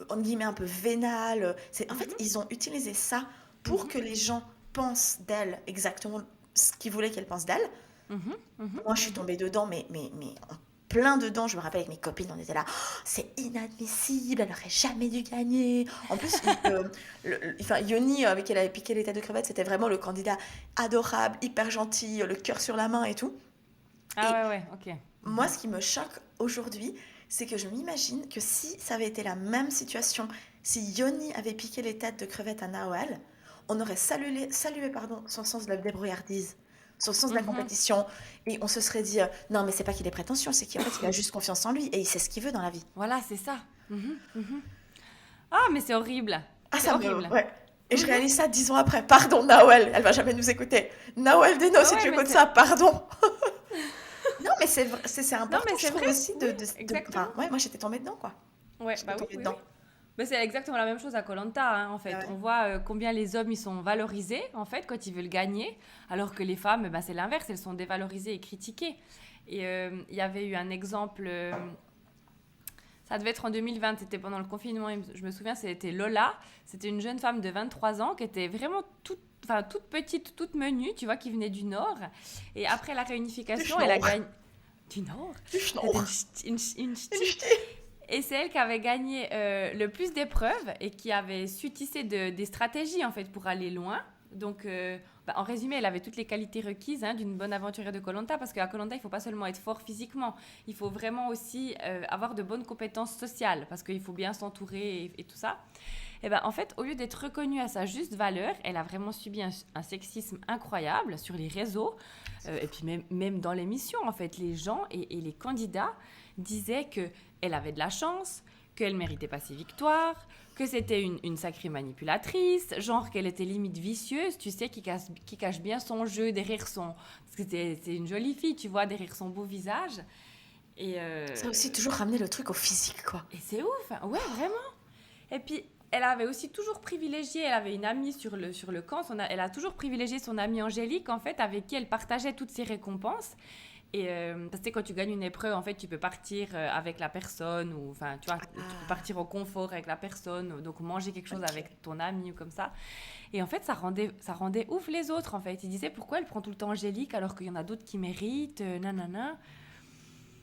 en guillemets, un peu vénale. En fait, Mhm, ils ont utilisé ça pour mhm, que les gens pensent d'elle exactement ce qu'ils voulaient qu'elle pense d'elle. mhm, mhm, Moi, je suis mhm. tombée dedans, mais en plein dedans. Je me rappelle avec mes copines, on était là. Oh, c'est inadmissible, elle aurait jamais dû gagner. En plus, enfin, Yoni, avec qui elle avait piqué les têtes de crevettes, c'était vraiment le candidat adorable, hyper gentil, le cœur sur la main et tout. Et Ah ouais, ouais, ok. moi, Mhm. ce qui me choque aujourd'hui, c'est que je m'imagine que si ça avait été la même situation, si Yoni avait piqué les têtes de crevettes à Nawal, on aurait salué pardon, son sens de la débrouillardise, son sens de la Mhm. compétition, et on se serait dit non, mais c'est pas qu'il est prétentieux, c'est qu'en fait, il a juste confiance en lui et il sait ce qu'il veut dans la vie. Voilà, c'est ça. Mhm, mhm. Ah, mais c'est horrible. Ah, C'est ça me. horrible. Ouais. Et je Mhm. réalise ça 10 ans après. Pardon, Nawal, elle va jamais nous écouter. Nawal Deno, Ouais, si ouais, tu mais écoutes c'est... ça, pardon. Non, mais c'est Non, important, mais je c'est trouve vrai. aussi Oui, Enfin, exactement. ouais, moi j'étais tombée dedans, quoi. Ouais, J'étais bah oui, tombée oui, oui. dedans. Mais c'est exactement la même chose à koh en Ah fait. ouais. On voit combien les hommes ils sont valorisés en fait quand ils veulent gagner, alors que les femmes, bah, c'est l'inverse, elles sont dévalorisées et critiquées. Et il y avait eu un exemple, ça devait être en 2020, c'était pendant le confinement, je me souviens, c'était Lola, c'était une jeune femme de 23 ans qui était vraiment enfin, toute petite, toute menue, tu vois, qui venait du Nord. Et après la Du réunification, elle a schnorr. gagné... Du Nord. Du C'était schnorr. une ch'ti. Une ch'ti. Et c'est elle qui avait gagné le plus d'épreuves et qui avait su tisser des stratégies en fait pour aller loin. Donc, bah, en résumé, elle avait toutes les qualités requises hein, d'une bonne aventurière de koh parce qu'à koh il ne faut pas seulement être fort physiquement, il faut vraiment aussi avoir de bonnes compétences sociales parce qu'il faut bien s'entourer et tout ça. Et ben, en fait, au lieu d'être reconnue à sa juste valeur, elle a vraiment subi un sexisme incroyable sur les réseaux et puis même dans l'émission. En fait, les gens et les candidats disaient que elle avait de la chance, qu'elle méritait pas ses victoires, que c'était une sacrée manipulatrice, genre qu'elle était limite vicieuse, tu sais, qui cache bien son jeu derrière son... Parce que c'est une jolie fille, tu vois, derrière son beau visage. Et, Ça aussi, toujours ramener le truc au physique, quoi. et c'est ouf, hein. Ouais, vraiment. Et puis, elle avait aussi toujours privilégié, elle avait une amie sur le camp, elle a toujours privilégié son amie Angélique, en fait, avec qui elle partageait toutes ses récompenses. Et parce que quand tu gagnes une épreuve, en fait, tu peux partir avec la personne, ou enfin, tu vois, tu peux Ah, partir au confort avec la personne, donc manger quelque chose ok. avec ton ami ou comme ça. Et en fait, ça rendait ouf les autres, en fait. Ils disaient pourquoi elle prend tout le temps Angélique alors qu'il y en a d'autres qui méritent, nanana.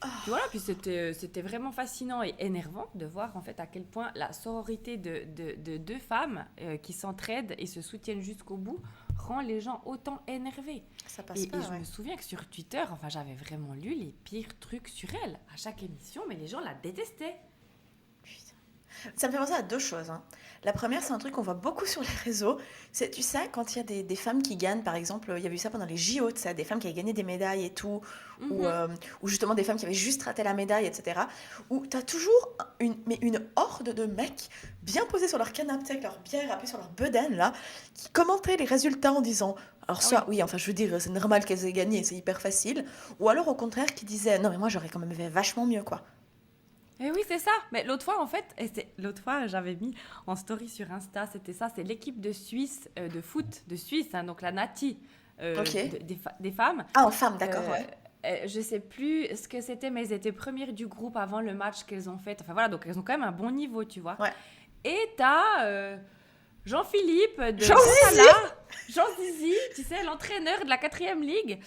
Puis voilà, puis c'était vraiment fascinant et énervant de voir en fait à quel point la sororité de deux femmes qui s'entraident et se soutiennent jusqu'au bout rend les gens autant énervés. Ça passe pas, Et je ouais. me souviens que sur Twitter, enfin j'avais vraiment lu les pires trucs sur elle à chaque émission, mais les gens la détestaient. Putain. Ça me fait penser à deux choses, hein. La première, c'est un truc qu'on voit beaucoup sur les réseaux. C'est, tu sais, quand il y a des femmes qui gagnent, par exemple, il y avait eu ça pendant les JO, tu sais, des femmes qui avaient gagné des médailles et tout, ou, Mhm. justement des femmes qui avaient juste raté la médaille, etc. Où tu as toujours une horde de mecs bien posés sur leur canapé, avec leur bière appuyée sur leur bedaine, là, qui commentaient les résultats en disant, alors Ah soit, oui. oui, enfin, je veux dire, c'est normal qu'elles aient gagné, c'est hyper facile, ou alors au contraire, qui disaient, non, mais moi, j'aurais quand même fait vachement mieux, quoi. Et oui, c'est ça. Mais l'autre fois, en fait, l'autre fois, j'avais mis en story sur Insta, c'était ça, c'est l'équipe de Suisse, de foot de Suisse, hein, donc la Nati Ok. des femmes. Ah, en femme, d'accord, Euh, ouais. je sais plus ce que c'était, mais elles étaient premières du groupe avant le match qu'elles ont fait. Enfin voilà, donc elles ont quand même un bon niveau, tu vois. Ouais. Et t'as Jean-Philippe de Jean-Zizi. Pontala, Jean Zizi, tu sais, l'entraîneur de la 4e ligue,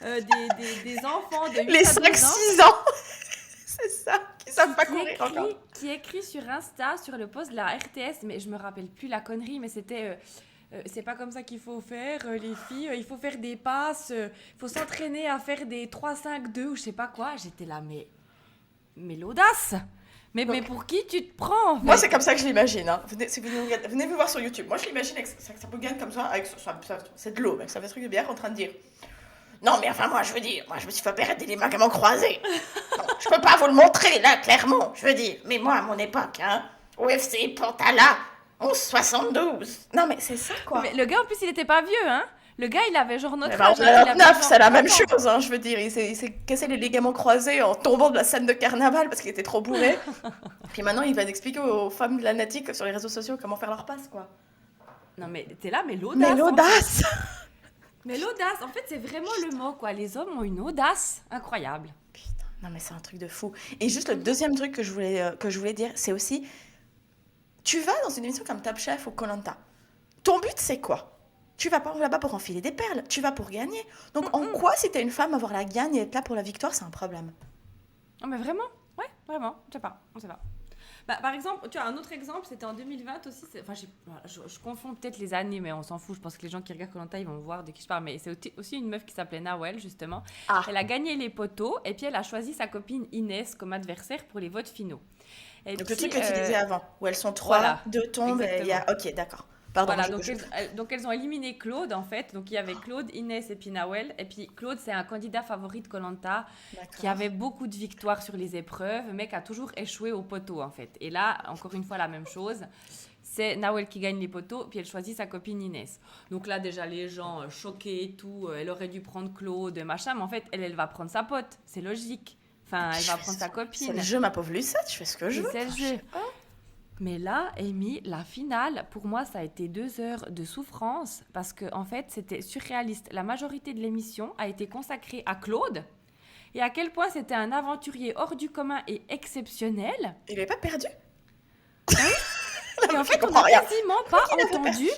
des enfants de 8 Les à cinq 12 ans, six ans, c'est ça, qui savent pas qui courir encore. écrit sur Insta, sur le post de la RTS, mais je me rappelle plus la connerie, mais c'était c'est pas comme ça qu'il faut faire, les filles, il faut faire des passes, il faut s'entraîner à faire des 3-5-2 ou je sais pas quoi. J'étais là, mais l'audace! Mais Donc, pour qui tu te prends en moi, c'est fait? comme ça que je l'imagine, hein. Si venez me voir sur YouTube. Moi, je l'imagine avec ça peut gagner comme ça, avec c'est de l'eau, avec sa truc de bière en train de dire. Non, mais enfin, moi, je veux dire, moi, je me suis fait opérer des ligaments croisés. Non, je peux pas vous le montrer, là, clairement, je veux dire. Mais moi, à mon époque, hein, UFC, Pantala, 11,72. Non, mais c'est ça, quoi. Mais le gars en plus il était pas vieux, hein? Le gars il avait genre Eh notre ben, âge, on hein? a Il avait 29, genre c'est la 30 même ans. chose, hein, je veux dire. Il s'est cassé les ligaments croisés en tombant de la scène de carnaval parce qu'il était trop bourré. Puis maintenant, il va expliquer aux femmes de la natique sur les réseaux sociaux comment faire leur passe, quoi. Non mais t'es là, mais Mais l'audace en fait. l'audace! Mais l'audace, en fait c'est vraiment le mot quoi. Les hommes ont une audace incroyable. Putain, non mais c'est un truc de fou. Et juste le deuxième truc que je voulais dire, c'est aussi, tu vas dans une émission comme Top Chef ou koh. Ton but, c'est quoi? Tu vas pas là-bas pour enfiler des perles, tu vas pour gagner. Donc en quoi, si t'es une femme, avoir la gagne et être là pour la victoire, c'est un problème? Non mais vraiment? Ouais, vraiment, je sais pas, on sait pas. Bah, par exemple, tu as un autre exemple, c'était en 2020 aussi. Enfin, je confonds peut-être les années, mais on s'en fout. Je pense que les gens qui regardent Koh ils vont voir de qui je parle. Mais c'est aussi une meuf qui s'appelait Nawel, justement. Ah, Elle a gagné les poteaux et puis elle a choisi sa copine Inès comme adversaire pour les votes finaux. Et donc le puis, truc que tu disais avant, où elles sont trois, voilà, deux tombent, et il y exactement. a... Ok, d'accord. Pardon, Voilà, donc elles ont éliminé Claude en fait. Donc il y avait Claude, Inès et puis Nawel. Et puis Claude, c'est un candidat favori de koh qui D'accord. avait beaucoup de victoires sur les épreuves, mais qui a toujours échoué au poteau en fait. Et là, encore une fois, la même chose. C'est Nawel qui gagne les poteaux, puis elle choisit sa copine Inès. Donc là, déjà, les gens choqués et tout, elle aurait dû prendre Claude, machin, mais en fait, elle va prendre sa pote. C'est logique. Enfin, elle va prendre sa C'est le copine. jeu, ma pauvre Lucette, je fais ce que je Et veux. c'est le Enfin, je jeu. sais pas. Mais là, Amy, la finale, pour moi, ça a été 2 heures de souffrance parce que en fait, c'était surréaliste. La majorité de l'émission a été consacrée à Claude et à quel point c'était un aventurier hors du commun et exceptionnel. Il est pas perdu? Et en Je fait, comprends rien. pas Il avait entendu, perdu.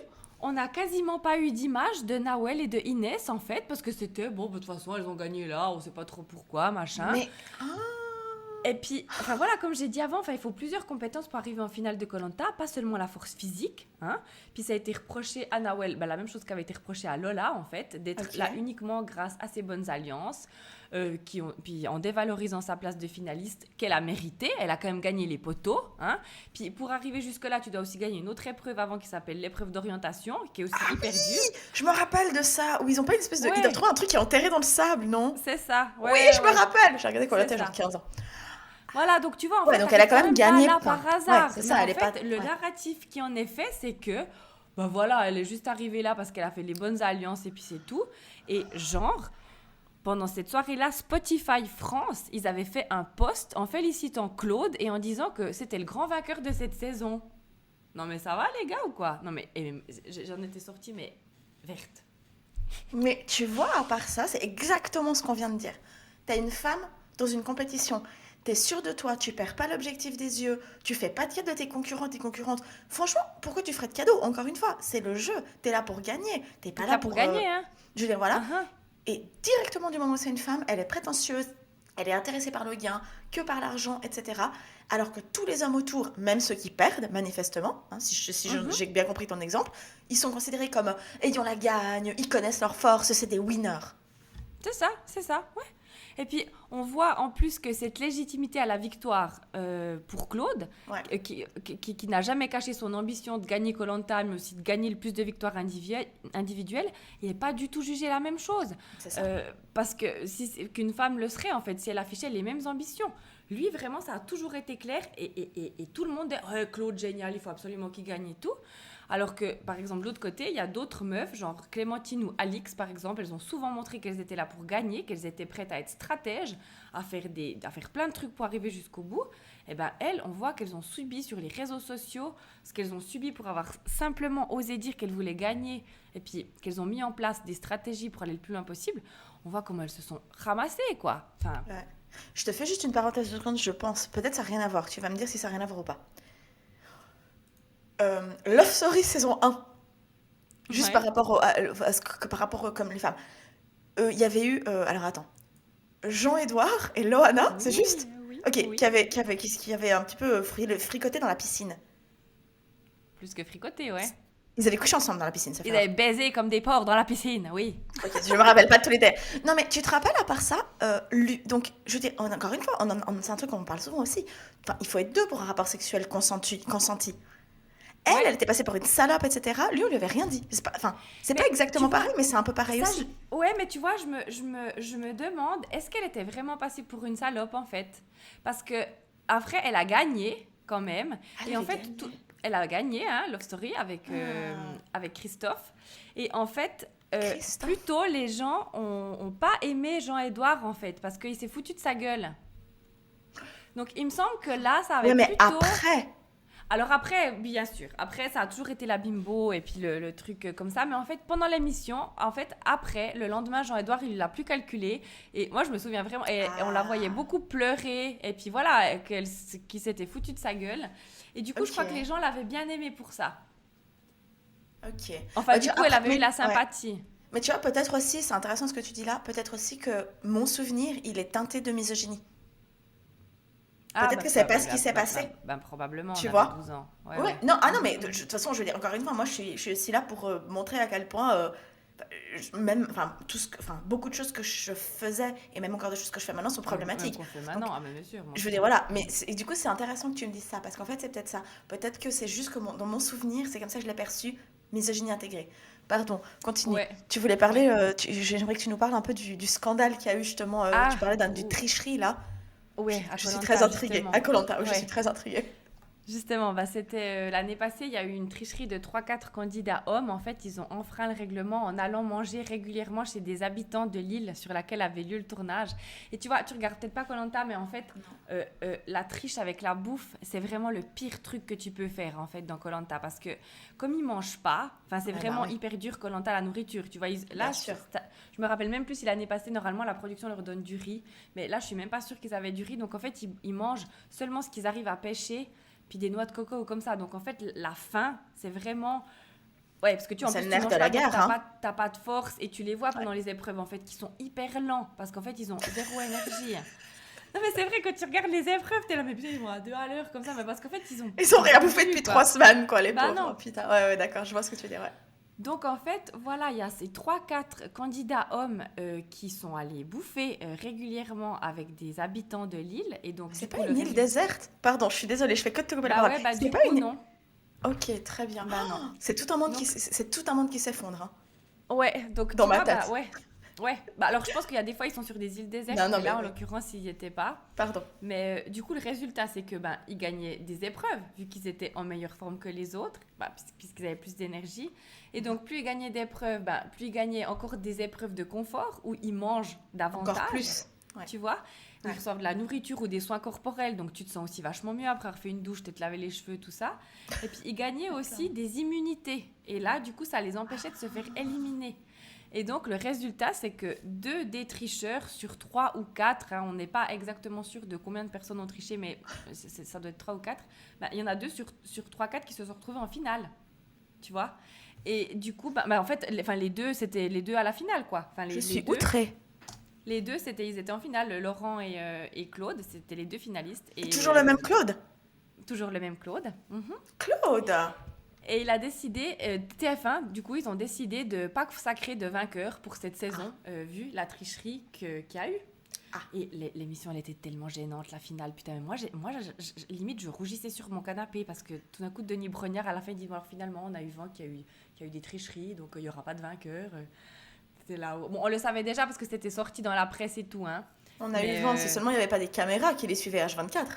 on n'a quasiment pas eu d'image de Nawel et de Inès en fait parce que c'était bon, de toute façon, elles ont gagné là, on sait pas trop pourquoi, machin. Mais... Ah. Et puis, enfin voilà, comme j'ai dit avant, enfin, il faut plusieurs compétences pour arriver en finale de koh pas seulement la force physique. Hein. Puis ça a été reproché à Nawel, la même chose qu'avait été reproché à Lola, en fait, d'être Ok. là uniquement grâce à ses bonnes alliances, puis en dévalorisant sa place de finaliste qu'elle a méritée. Elle a quand même gagné les poteaux. Hein. Puis pour arriver jusque-là, tu dois aussi gagner une autre épreuve avant qui s'appelle l'épreuve d'orientation, qui est aussi Ah hyper oui, dure. je me rappelle de ça, où ils ont pas une espèce de... Ils doivent Ouais, trouver un truc qui est enterré dans le sable, non? c'est ça. Oui, Ouais, je me ouais, rappelle. J'ai regardé quand c'est j'étais genre ça. 15 ans. Voilà, donc tu vois, en Ouais, fait, donc elle a t'arrives quand quand même même pas gagné. là Enfin, par ouais, hasard. c'est Mais ça, en elle est pas... fait, le Ouais. narratif qui en est fait, c'est que, ben voilà, elle est juste arrivée là parce qu'elle a fait les bonnes alliances et puis c'est tout. Et genre, pendant cette soirée-là, Spotify France, ils avaient fait un post en félicitant Claude et en disant que c'était le grand vainqueur de cette saison. Non mais ça va les gars ou quoi? Non mais j'en étais sortie mais verte. Mais tu vois, à part ça, c'est exactement ce qu'on vient de dire. T'as une femme dans une compétition. T'es sûr de toi, tu perds pas l'objectif des yeux, tu fais pas de cadeau à tes concurrents, tes concurrentes. Franchement, pourquoi tu ferais de cadeaux? Encore une fois, c'est le jeu. T'es là pour gagner. T'es pas T'es là là pour pour... gagner, hein? Je veux dire, voilà. Uh-huh. Et directement du moment où c'est une femme, elle est prétentieuse, Elle est intéressée par le gain, que par l'argent, etc. Alors que tous les hommes autour, même ceux qui perdent, manifestement, hein, Mhm. j'ai bien compris ton exemple, ils sont considérés comme ayant la gagne, ils connaissent leurs forces, c'est des winners. C'est ça, ouais. Et puis, on voit en plus que cette légitimité à la victoire pour Claude, Ouais, qui n'a jamais caché son ambition de gagner koh mais aussi de gagner le plus de victoires individuelles, il n'est pas du tout jugé la même chose. c'est ça. Parce que qu'une femme le serait, en fait, si elle affichait les mêmes ambitions. Lui, vraiment, ça a toujours été clair et tout le monde est ouais, Claude, génial, il faut absolument qu'il gagne et tout. Alors que, par exemple, de l'autre côté, il y a d'autres meufs, genre Clémentine ou Alix, par exemple, elles ont souvent montré qu'elles étaient là pour gagner, qu'elles étaient prêtes à être stratèges, à faire plein de trucs pour arriver jusqu'au bout. Et ben elles, on voit qu'elles ont subi sur les réseaux sociaux ce qu'elles ont subi pour avoir simplement osé dire qu'elles voulaient gagner et puis qu'elles ont mis en place des stratégies pour aller le plus loin possible. On voit comment elles se sont ramassées, quoi. Enfin, Ouais. Je te fais juste une parenthèse de seconde, je pense. Peut-être ça n'a rien à voir. Tu vas me dire si ça n'a rien à voir ou pas. Love Story saison 1, juste par ouais. rapport, par rapport comme les femmes. Il y avait eu. Alors attends. Jean-Édouard et Loana, c'est juste? Oui, oui, Ok, oui. qui avait un petit peu fricoté dans la piscine. Plus que fricoter, ouais. Ils avaient couché ensemble dans la piscine, ça fait Ils avaient longtemps. baisé comme des porcs dans la piscine, oui. Ok, je me rappelle pas de tous les détails. Non, mais tu te rappelles à part ça, donc je veux dire, encore une fois, c'est un truc qu'on parle souvent aussi. Enfin, il faut être deux pour un rapport sexuel consenti. Elle Ouais. était passée pour une salope, etc. Lui, on lui avait rien dit. Enfin, c'est pas Mais tu exactement vois, pareil, mais c'est un peu pareil ça, aussi. ouais, mais tu vois, je me demande, est-ce qu'elle était vraiment passée pour une salope, en fait? Parce que, après, elle a gagné, quand même. Elle Et en avait fait, gagné. elle a gagné, hein, Love Story, Ah, avec Christophe. Et en fait, Christophe. plutôt, les gens ont pas aimé Jean-Édouard, en fait, parce qu'il s'est foutu de sa gueule. Donc, il me semble que là, ça avait Ouais, mais plutôt après. alors après, bien sûr, après ça a toujours été la bimbo et puis le truc comme ça, mais en fait pendant l'émission, en fait après, le lendemain, Jean-Édouard il l'a plus calculé et moi je me souviens vraiment, et on la voyait Ah, beaucoup pleurer et puis voilà, qu'il s'était foutu de sa gueule et du coup je ok, crois que les gens l'avaient bien aimé pour ça. ok. Enfin du coup elle Après, avait eu mais, la ouais. sympathie. Mais tu vois, peut-être aussi, c'est intéressant ce que tu dis là, peut-être aussi que mon souvenir, il est teinté de misogynie. Ah Peut-être bah, que c'est pas ce qui s'est passé, probablement, on tu avait vois? 12 ans. Ouais Ouais, ouais. non, ah non, Mhm, mais de mhm. toute façon, je veux dire, encore une fois, moi, je suis aussi là pour montrer à quel point, même, enfin, beaucoup de choses que je faisais, et même encore des choses que je fais maintenant, sont Même problématiques. qu'on fait Donc, maintenant, ah mais bien sûr, moi je veux aussi. dire, voilà, mais et du coup, c'est intéressant que tu me dises ça, parce qu'en fait, c'est peut-être ça. Peut-être que c'est juste que dans mon souvenir, c'est comme ça que je l'ai perçu, misogynie intégrée. Pardon, continue. Ouais, Tu voulais ouais. parler, j'aimerais que tu nous parles un peu du scandale qu'il y a eu justement, tu Ah, parlais du tricherie là. ouais, à Je suis très Koh-Lanta, intriguée. À justement. koh oui, je suis Ouais. très intriguée. Justement, bah, c'était l'année passée, il y a eu une tricherie de trois quatre candidats hommes. En fait, ils ont enfreint le règlement en allant manger régulièrement chez des habitants de l'île sur laquelle avait lieu le tournage. Et tu vois, tu regardes peut-être pas koh mais en fait, Non. la triche avec la bouffe, c'est vraiment le pire truc que tu peux faire en fait dans koh parce que comme ils mangent pas, enfin c'est Ouais, bah vraiment oui, hyper dur koh la nourriture. Tu vois, bien là, sûr. je me rappelle même plus si l'année passée, normalement, la production leur donne du riz, mais là, je suis même pas sûre qu'ils avaient du riz. Donc en fait, ils mangent seulement ce qu'ils arrivent à pêcher puis des noix de coco ou comme ça. Donc en fait, la faim, c'est vraiment... Ouais, parce que tu en C'est plus, le tu nerf de manges la pas, donc guerre, hein. t'as pas de force et tu les vois Ouais. pendant les épreuves, en fait, qui sont hyper lents parce qu'en fait, ils ont zéro énergie. Non, mais c'est vrai, quand tu regardes les épreuves, t'es là, mais putain, ils vont à deux à l'heure comme ça, mais parce qu'en fait, Ils ont ils rien bougent bouffé plus, depuis trois quoi. semaines, quoi, les Bah pauvres. non. Oh, putain, ouais, ouais, d'accord, je vois ce que tu veux dire, ouais. Donc en fait, voilà, il y a ces trois quatre candidats hommes qui sont allés bouffer régulièrement avec des habitants de l'île. Et donc C'est du pas coup, le une île résultat... déserte? Pardon, je suis désolée, je fais que te couper la Bah parole. ouais, bah C'est du pas coup, une... non. Ok, très bien. Bah non. Oh, c'est tout un monde Donc c'est tout un monde qui s'effondre, hein, ouais, donc dans tu ma vois, bah tête. ouais. Ouais, bah alors je pense qu'il y a des fois ils sont sur des îles désertes, Non, non, mais mais là en oui, l'occurrence ils n'y étaient pas. pardon. Mais du coup le résultat c'est que ben ils gagnaient des épreuves vu qu'ils étaient en meilleure forme que les autres, bah, puisqu'ils avaient plus d'énergie. Et Mhm. donc plus ils gagnaient d'épreuves, bah, plus ils gagnaient encore des épreuves de confort où ils mangent Encore davantage, plus. Ouais, tu vois. Ils ouais. reçoivent de la nourriture ou des soins corporels, donc tu te sens aussi vachement mieux après avoir fait une douche, te laver les cheveux, tout ça. Et puis ils gagnaient aussi Clairement. des immunités. Et là, du coup, ça les empêchait de se faire éliminer. Et donc, le résultat, c'est que deux des tricheurs sur trois ou quatre, hein, on n'est pas exactement sûr de combien de personnes ont triché, mais ça doit être trois ou quatre, bah, il y en a deux sur trois, quatre qui se sont retrouvés en finale, tu vois. Et du coup, en fait, les deux, c'était les deux à la finale, quoi. Enfin, Je les suis deux. outrée. Les deux, ils étaient en finale, Laurent et Claude, c'était les deux finalistes. Et Toujours le même Claude? toujours le même Claude. Mhm. Claude! Et il a décidé, TF1, du coup, ils ont décidé de ne pas consacrer de vainqueur pour cette Ah, saison, vu la tricherie qu'il y a eu. ah. Et l'émission, elle était tellement gênante, la finale. Putain, mais limite, je rougissais sur mon canapé parce que tout d'un coup, Denis Brognard, à la fin, il dit bon, alors finalement, on a eu vent qu'il y a eu des tricheries, donc il n'y aura pas de vainqueur. C'était là. Bon, on le savait déjà parce que c'était sorti dans la presse et tout, hein. On a eu vent, c'est Mais seulement il n'y avait pas des caméras qui les suivaient H24.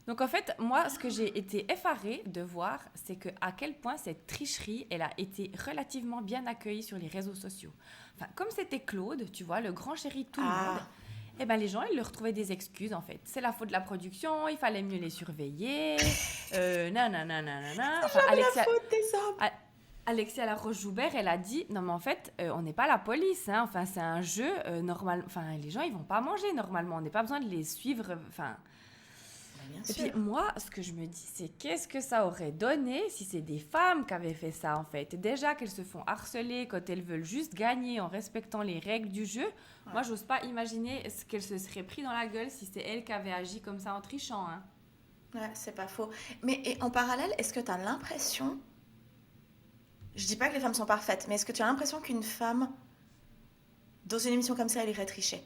donc en fait, moi, ce que j'ai été effarée de voir, c'est que à quel point cette tricherie, elle a été relativement bien accueillie sur les réseaux sociaux. Enfin, comme c'était Claude, tu vois, le grand chéri de tout le monde, Ah, eh ben les gens, ils leur trouvaient des excuses en fait. C'est la faute de la production, il fallait mieux les surveiller, nanana, nanana. Enfin, jamais la faute des hommes. A- Alexia Laroche-Joubert, elle a dit non mais en fait, on n'est pas la police, hein. Enfin c'est un jeu normal. Enfin les gens ils vont pas manger normalement, on n'a pas besoin de les suivre. Enfin Mais bien et puis sûr. moi, ce que je me dis, c'est qu'est-ce que ça aurait donné si c'est des femmes qui avaient fait ça en fait. Déjà qu'elles se font harceler quand elles veulent juste gagner en respectant les règles du jeu. Ouais. Moi, j'ose pas imaginer ce qu'elles se seraient pris dans la gueule si c'est elles qui avaient agi comme ça en trichant, hein. Ouais, c'est pas faux. Mais et en parallèle, est-ce que tu as l'impression, je dis pas que les femmes sont parfaites, mais est-ce que tu as l'impression qu'une femme, dans une émission comme ça, elle irait tricher?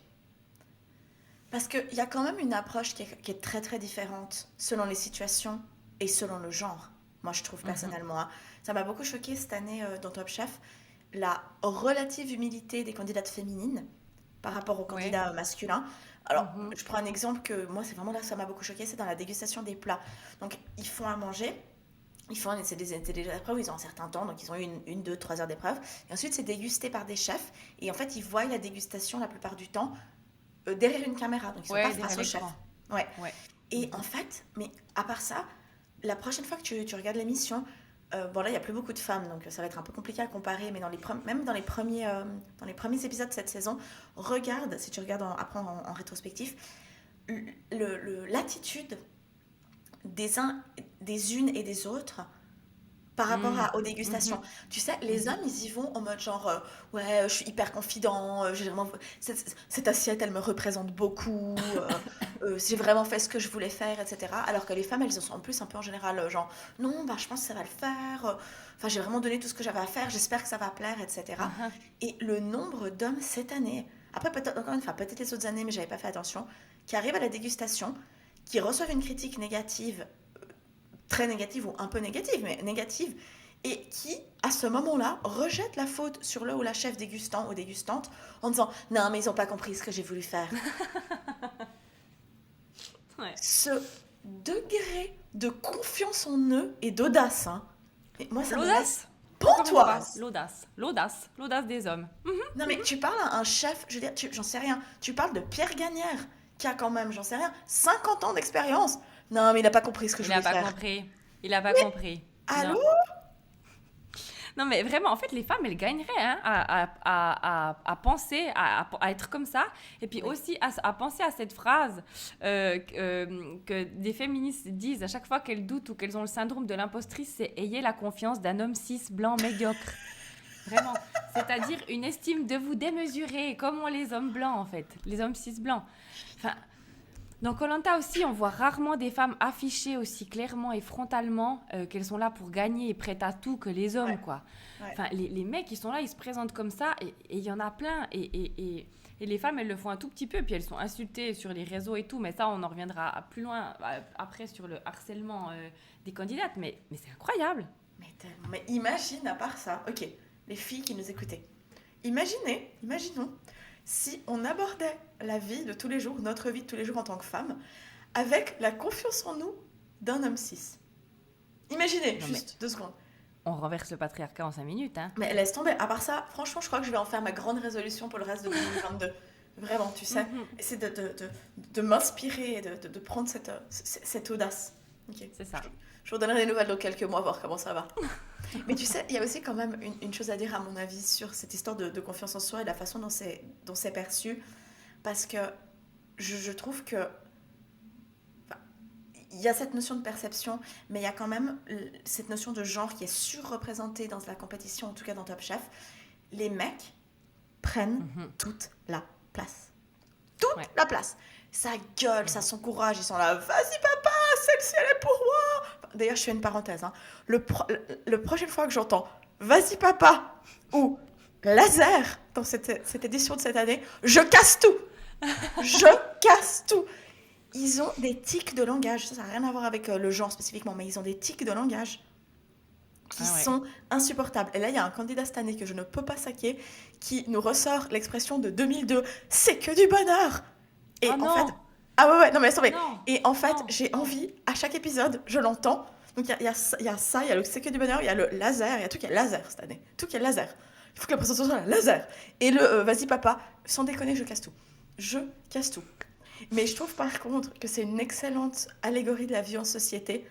Parce qu'il y a quand même une approche qui est très très différente selon les situations et selon le genre. Moi, je trouve Mhm. personnellement, hein. Ça m'a beaucoup choqué cette année dans Top Chef, la relative humilité des candidates féminines par rapport aux Ouais. candidats masculins. Alors, Mhm. je prends un exemple que moi, c'est vraiment là que ça m'a beaucoup choqué, c'est dans la dégustation des plats. Donc, ils font à manger. C'est des épreuves où ils ont un certain temps, donc ils ont eu une, deux, 3 heures d'épreuve. Et ensuite, c'est dégusté par des chefs. Et en fait, ils voient la dégustation la plupart du temps derrière une caméra, donc ils sont pas Ouais, derrière face au chef. l'écran. Ouais. Ouais. Et en Mhm. fait, mais à part ça, la prochaine fois que tu regardes l'émission, bon là il y a plus beaucoup de femmes, donc ça va être un peu compliqué à comparer, mais même dans les premiers épisodes de cette saison, regarde, si tu regardes après en rétrospectif, l'attitude des uns, des unes et des autres par rapport Mhm. aux dégustations. Mhm. Tu sais, les Mhm. hommes, ils y vont en mode genre, ouais, je suis hyper confident, cette assiette, elle me représente beaucoup, j'ai vraiment fait ce que je voulais faire, etc. Alors que les femmes, elles sont en plus un peu en général, genre, non, bah, je pense que ça va le faire, enfin, j'ai vraiment donné tout ce que j'avais à faire, j'espère que ça va plaire, etc. Mhm. Et le nombre d'hommes cette année, après peut-être, encore une fois, peut-être les autres années, mais j'avais pas fait attention, qui arrivent à la dégustation, qui reçoivent une critique négative très négative ou un peu négative, mais négative, et qui, à ce moment-là, rejette la faute sur le ou la chef dégustant ou dégustante en disant non, mais ils n'ont pas compris ce que j'ai voulu faire. Ouais. Ce degré de confiance en eux et d'audace, hein, et moi, ça me laisse L'audace. Encore une fois, pantoise. l'audace. L'audace. L'audace des hommes. Non, mais tu parles à un chef, je veux dire, j'en sais rien, tu parles de Pierre Gagnère, qui a quand même, j'en sais rien, 50 ans d'expérience. Non, mais il n'a pas compris ce que je Il a voulais pas faire. compris. Il a pas compris. Non. Allô? Non, mais vraiment, en fait, les femmes, elles gagneraient hein, à penser, à être comme ça. Et puis Oui. aussi à penser à cette phrase que des féministes disent à chaque fois qu'elles doutent ou qu'elles ont le syndrome de l'impostrice, c'est ayez la confiance d'un homme cis blanc médiocre. Vraiment. C'est-à-dire une estime de vous démesurée, comme ont les hommes blancs, en fait. Les hommes cis blancs. Enfin, dans koh aussi, on voit rarement des femmes afficher aussi clairement et frontalement qu'elles sont là pour gagner et prêtes à tout que les hommes, Ouais, quoi. ouais. Enfin, les mecs, ils sont là, ils se présentent comme ça, et il y en a plein. Et les femmes, elles le font un tout petit peu, puis elles sont insultées sur les réseaux et tout, mais ça, on en reviendra plus loin après sur le harcèlement des candidates. Mais c'est incroyable. Mais imagine à part ça, ok, les filles qui nous écoutaient, imaginons si on abordait la vie de tous les jours, notre vie de tous les jours en tant que femme, avec la confiance en nous d'un homme cis. Imaginez, Non, mais juste 2 secondes. on renverse le patriarcat en 5 minutes, hein. Mais laisse tomber, à part ça, franchement, je crois que je vais en faire ma grande résolution pour le reste de 2022. Vraiment, tu sais, Mhm. essayer de m'inspirer et de prendre cette audace. Ok, C'est ça. je vous donnerai des nouvelles dans quelques mois, voir comment ça va. Mais tu sais, il y a aussi quand même une chose à dire, à mon avis, sur cette histoire de confiance en soi et la façon dont c'est perçu. Parce que je trouve que enfin, il y a cette notion de perception, mais il y a quand même cette notion de genre qui est surreprésentée dans la compétition, en tout cas dans Top Chef. Les mecs prennent Mhm. toute la place. Ouais. La place. Ça gueule, ça Mhm. s'encourage, ils sont là, vas-y papa, celle-ci elle est pour moi. Enfin, d'ailleurs, je fais une parenthèse. Hein. Le prochaine fois que j'entends vas-y papa ou laser dans cette édition de cette année, je casse tout. Je casse tout. Ils ont des tics de langage. Ça n'a rien à voir avec le genre spécifiquement, mais ils ont des tics de langage qui Ah ouais. sont insupportables. Et là, il y a un candidat cette année que je ne peux pas saquer qui nous ressort l'expression de 2002, c'est que du bonheur. Oh Et en fait, non, ah ouais, ouais, non mais attendez. non, Et en fait, non, j'ai non. envie, à chaque épisode, je l'entends. Donc il y a ça, il y a le c'est que du bonheur, il y a le laser, il y a tout qui est laser cette année. Tout qui est laser. Il faut que la présentation soit laser. Et le vas-y papa, sans déconner, je casse tout. Je casse tout. Mais je trouve par contre que c'est une excellente allégorie de la vie en société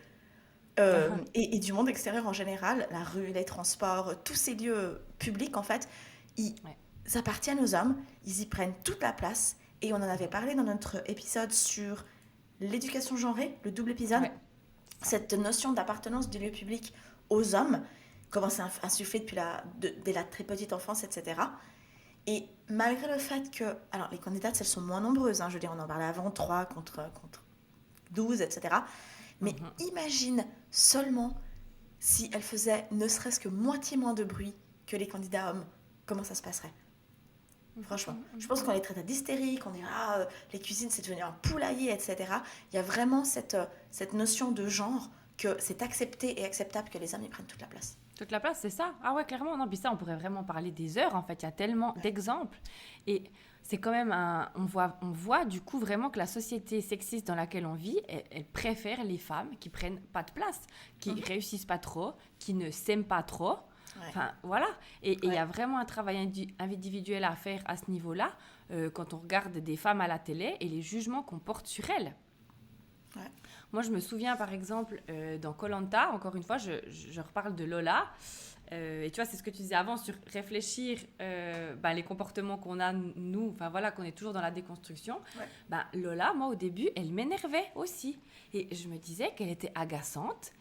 et du monde extérieur en général, la rue, les transports, tous ces lieux publics en fait, ils Ouais. appartiennent aux hommes, ils y prennent toute la place et on en avait parlé dans notre épisode sur l'éducation genrée, le double épisode, Ouais. Ça. cette notion d'appartenance du lieu public aux hommes, comment c'est insufflé dès la très petite enfance, etc. Et malgré le fait que, alors les candidates, elles sont moins nombreuses, hein, je veux dire, on en parlait avant, 3 contre 12, etc. Mais Mhm. imagine seulement si elles faisaient ne serait-ce que moitié moins de bruit que les candidats hommes, comment ça se passerait? Franchement, je pense qu'on les traite d'hystériques, on est là, les cuisines c'est devenu un poulailler, etc. Il y a vraiment cette notion de genre que c'est accepté et acceptable que les hommes y prennent toute la place. Toute la place, c'est ça. Ah ouais, clairement. Non, puis ça, on pourrait vraiment parler des heures. En fait, il y a tellement Ouais, d'exemples. Et c'est quand même un... On voit du coup vraiment que la société sexiste dans laquelle on vit, elle préfère les femmes qui prennent pas de place, qui mhm, réussissent pas trop, qui ne s'aiment pas trop. ouais, Enfin, voilà. Et il y ouais, a vraiment un travail individuel à faire à ce niveau-là, quand on regarde des femmes à la télé et les jugements qu'on porte sur elles. ouais, Moi, je me souviens, par exemple, dans koh encore une fois, je reparle de Lola. Et tu vois, c'est ce que tu disais avant sur réfléchir les comportements qu'on a, nous, enfin voilà, qu'on est toujours dans la déconstruction. ouais, Lola, moi, au début, elle m'énervait aussi. Et je me disais qu'elle était agaçante.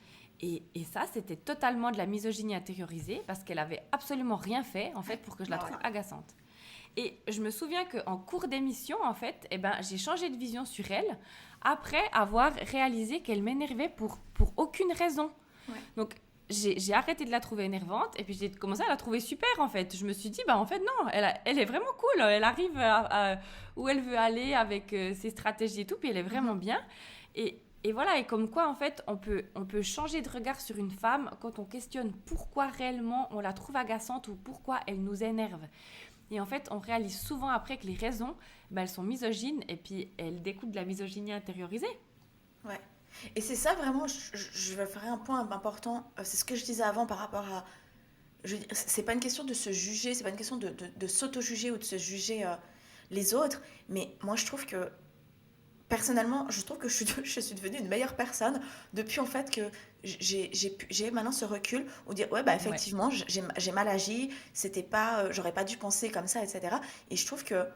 Et ça, c'était totalement de la misogynie intériorisée parce qu'elle avait absolument rien fait, en fait, pour que je la trouve voilà. agaçante. Et je me souviens qu'en cours d'émission, en fait, j'ai changé de vision sur elle après avoir réalisé qu'elle m'énervait pour aucune raison. Ouais, Donc, j'ai arrêté de la trouver énervante et puis j'ai commencé à la trouver super, en fait. Je me suis dit, bah, en fait, non, elle est vraiment cool. Elle arrive où elle veut aller avec ses stratégies et tout, puis elle est vraiment mhm, bien. Et voilà, et comme quoi, en fait, on peut changer de regard sur une femme quand on questionne pourquoi réellement on la trouve agaçante ou pourquoi elle nous énerve. Et en fait, on réalise souvent après que les raisons, elles sont misogynes et puis elles découlent de la misogynie intériorisée. ouais. Et c'est ça vraiment, je vais faire un point important, c'est ce que je disais avant par rapport à c'est pas une question de se juger, c'est pas une question de s'auto-juger ou de se juger les autres, mais moi je trouve que, personnellement, je trouve que je suis devenue une meilleure personne depuis en fait que j'ai maintenant ce recul où dire ouais bah Ouais, effectivement j'ai mal agi, c'était pas, j'aurais pas dû penser comme ça, etc. Et je trouve que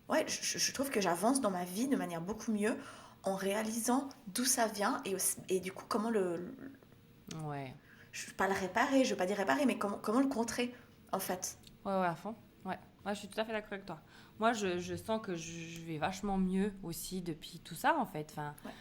ouais, je trouve que j'avance dans ma vie de manière beaucoup mieux en réalisant d'où ça vient et du coup comment ouais, je veux pas le réparer, je veux pas dire réparer, mais comment le contrer en fait. ouais, à fond. Ouais, ouais, je suis tout à fait d'accord avec toi. Moi, je sens que je vais vachement mieux aussi depuis tout ça, en fait. Enfin, Ouais.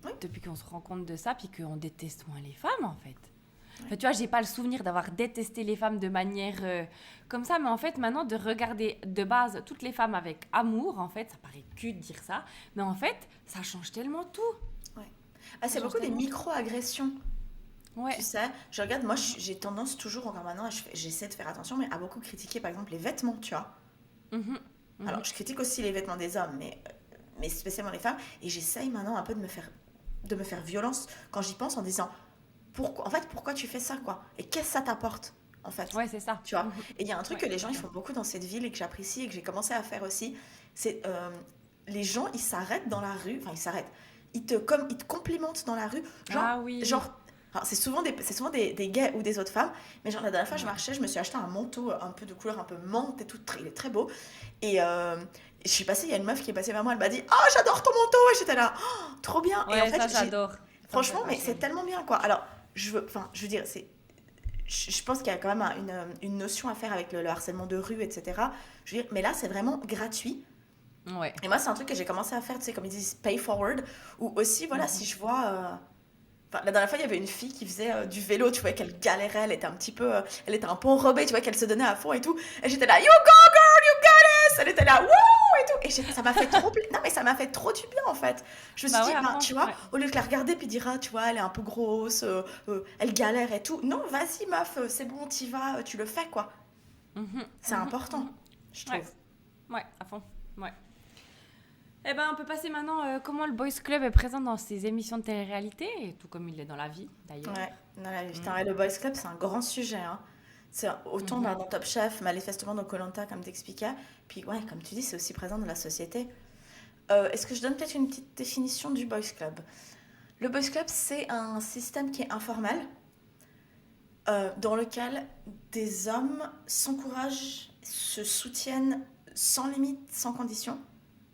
Oui, depuis qu'on se rend compte de ça, puis qu'on déteste moins les femmes, en fait. ouais. Enfin, tu vois, j'ai pas le souvenir d'avoir détesté les femmes de manière comme ça, mais en fait, maintenant, de regarder de base toutes les femmes avec amour, en fait, ça paraît cul de dire ça, mais en fait, ça change tellement tout. Ouais. Ah, Ça c'est change beaucoup des tellement tout. micro-agressions. Tu Ouais. sais, je regarde, moi Mhm. j'ai tendance toujours, encore maintenant, j'essaie de faire attention, mais à beaucoup critiquer par exemple les vêtements, tu vois. Mhm. Alors Mhm. je critique aussi les vêtements des hommes, mais spécialement les femmes, et j'essaye maintenant un peu de me faire violence quand j'y pense en disant, pourquoi, en fait, pourquoi tu fais ça, quoi? Et qu'est-ce que ça t'apporte, en fait? Ouais, c'est ça. Tu vois? Mhm. Et il y a un truc Ouais, que les gens ils totalement. font beaucoup dans cette ville et que j'apprécie et que j'ai commencé à faire aussi, c'est les gens ils s'arrêtent dans la rue, enfin ils s'arrêtent, ils te complimentent dans la rue, Ah oui. genre, alors, c'est souvent des gays ou des autres femmes, mais genre la dernière fois je Ouais. marchais, je me suis acheté un manteau un peu de couleur un peu menthe et tout, il est très beau, et je suis passée, il y a une meuf qui est passée vers moi, elle m'a dit oh j'adore ton manteau, et j'étais là, oh, trop bien, et en Ouais, fait ça, j'adore. Ça me fait franchement, mais c'est vachement rire. tellement bien quoi. Alors, enfin, je veux dire, je pense qu'il y a quand même une notion à faire avec le harcèlement de rue, etc. Je veux dire, mais là, c'est vraiment gratuit. Ouais. Et moi, c'est un truc que j'ai commencé à faire, tu sais, comme ils disent, pay forward. Ou aussi, voilà, si Mhm. je vois. Enfin, la dernière fois, il y avait une fille qui faisait du vélo, tu vois, qu'elle galérait, elle était un petit peu. Elle était un peu enrobée, tu vois, qu'elle se donnait à fond et tout. Et j'étais là, you go girl, you got this! Elle était là, wouh! Et tout. Et ça m'a fait trop non, mais ça m'a fait trop du bien, en fait. Je me suis Bah ouais, dit, à ben, fond. tu vois, Ouais. au lieu de la regarder puis dire, ah, tu vois, elle est un peu grosse, elle galère et tout. Non, vas-y, meuf, c'est bon, t'y vas, tu le fais, quoi. Mhm, C'est mhm, important, mhm. je Ouais, trouve. ouais, à fond. Ouais. Eh ben, on peut passer maintenant comment le Boys Club est présent dans ses émissions de télé-réalité, et tout comme il l'est dans la vie, d'ailleurs. Ouais, non, là, Mm. putain, et le Boys Club, c'est un grand sujet, hein. C'est autant Mhm. dans Top Chef, manifestement dans koh comme t'expliquais. Puis, ouais, comme tu dis, c'est aussi présent dans la société. Est-ce que je donne peut-être une petite définition du Boys Club? Le Boys Club, c'est un système qui est informel, dans lequel des hommes s'encouragent, se soutiennent sans limite, sans condition.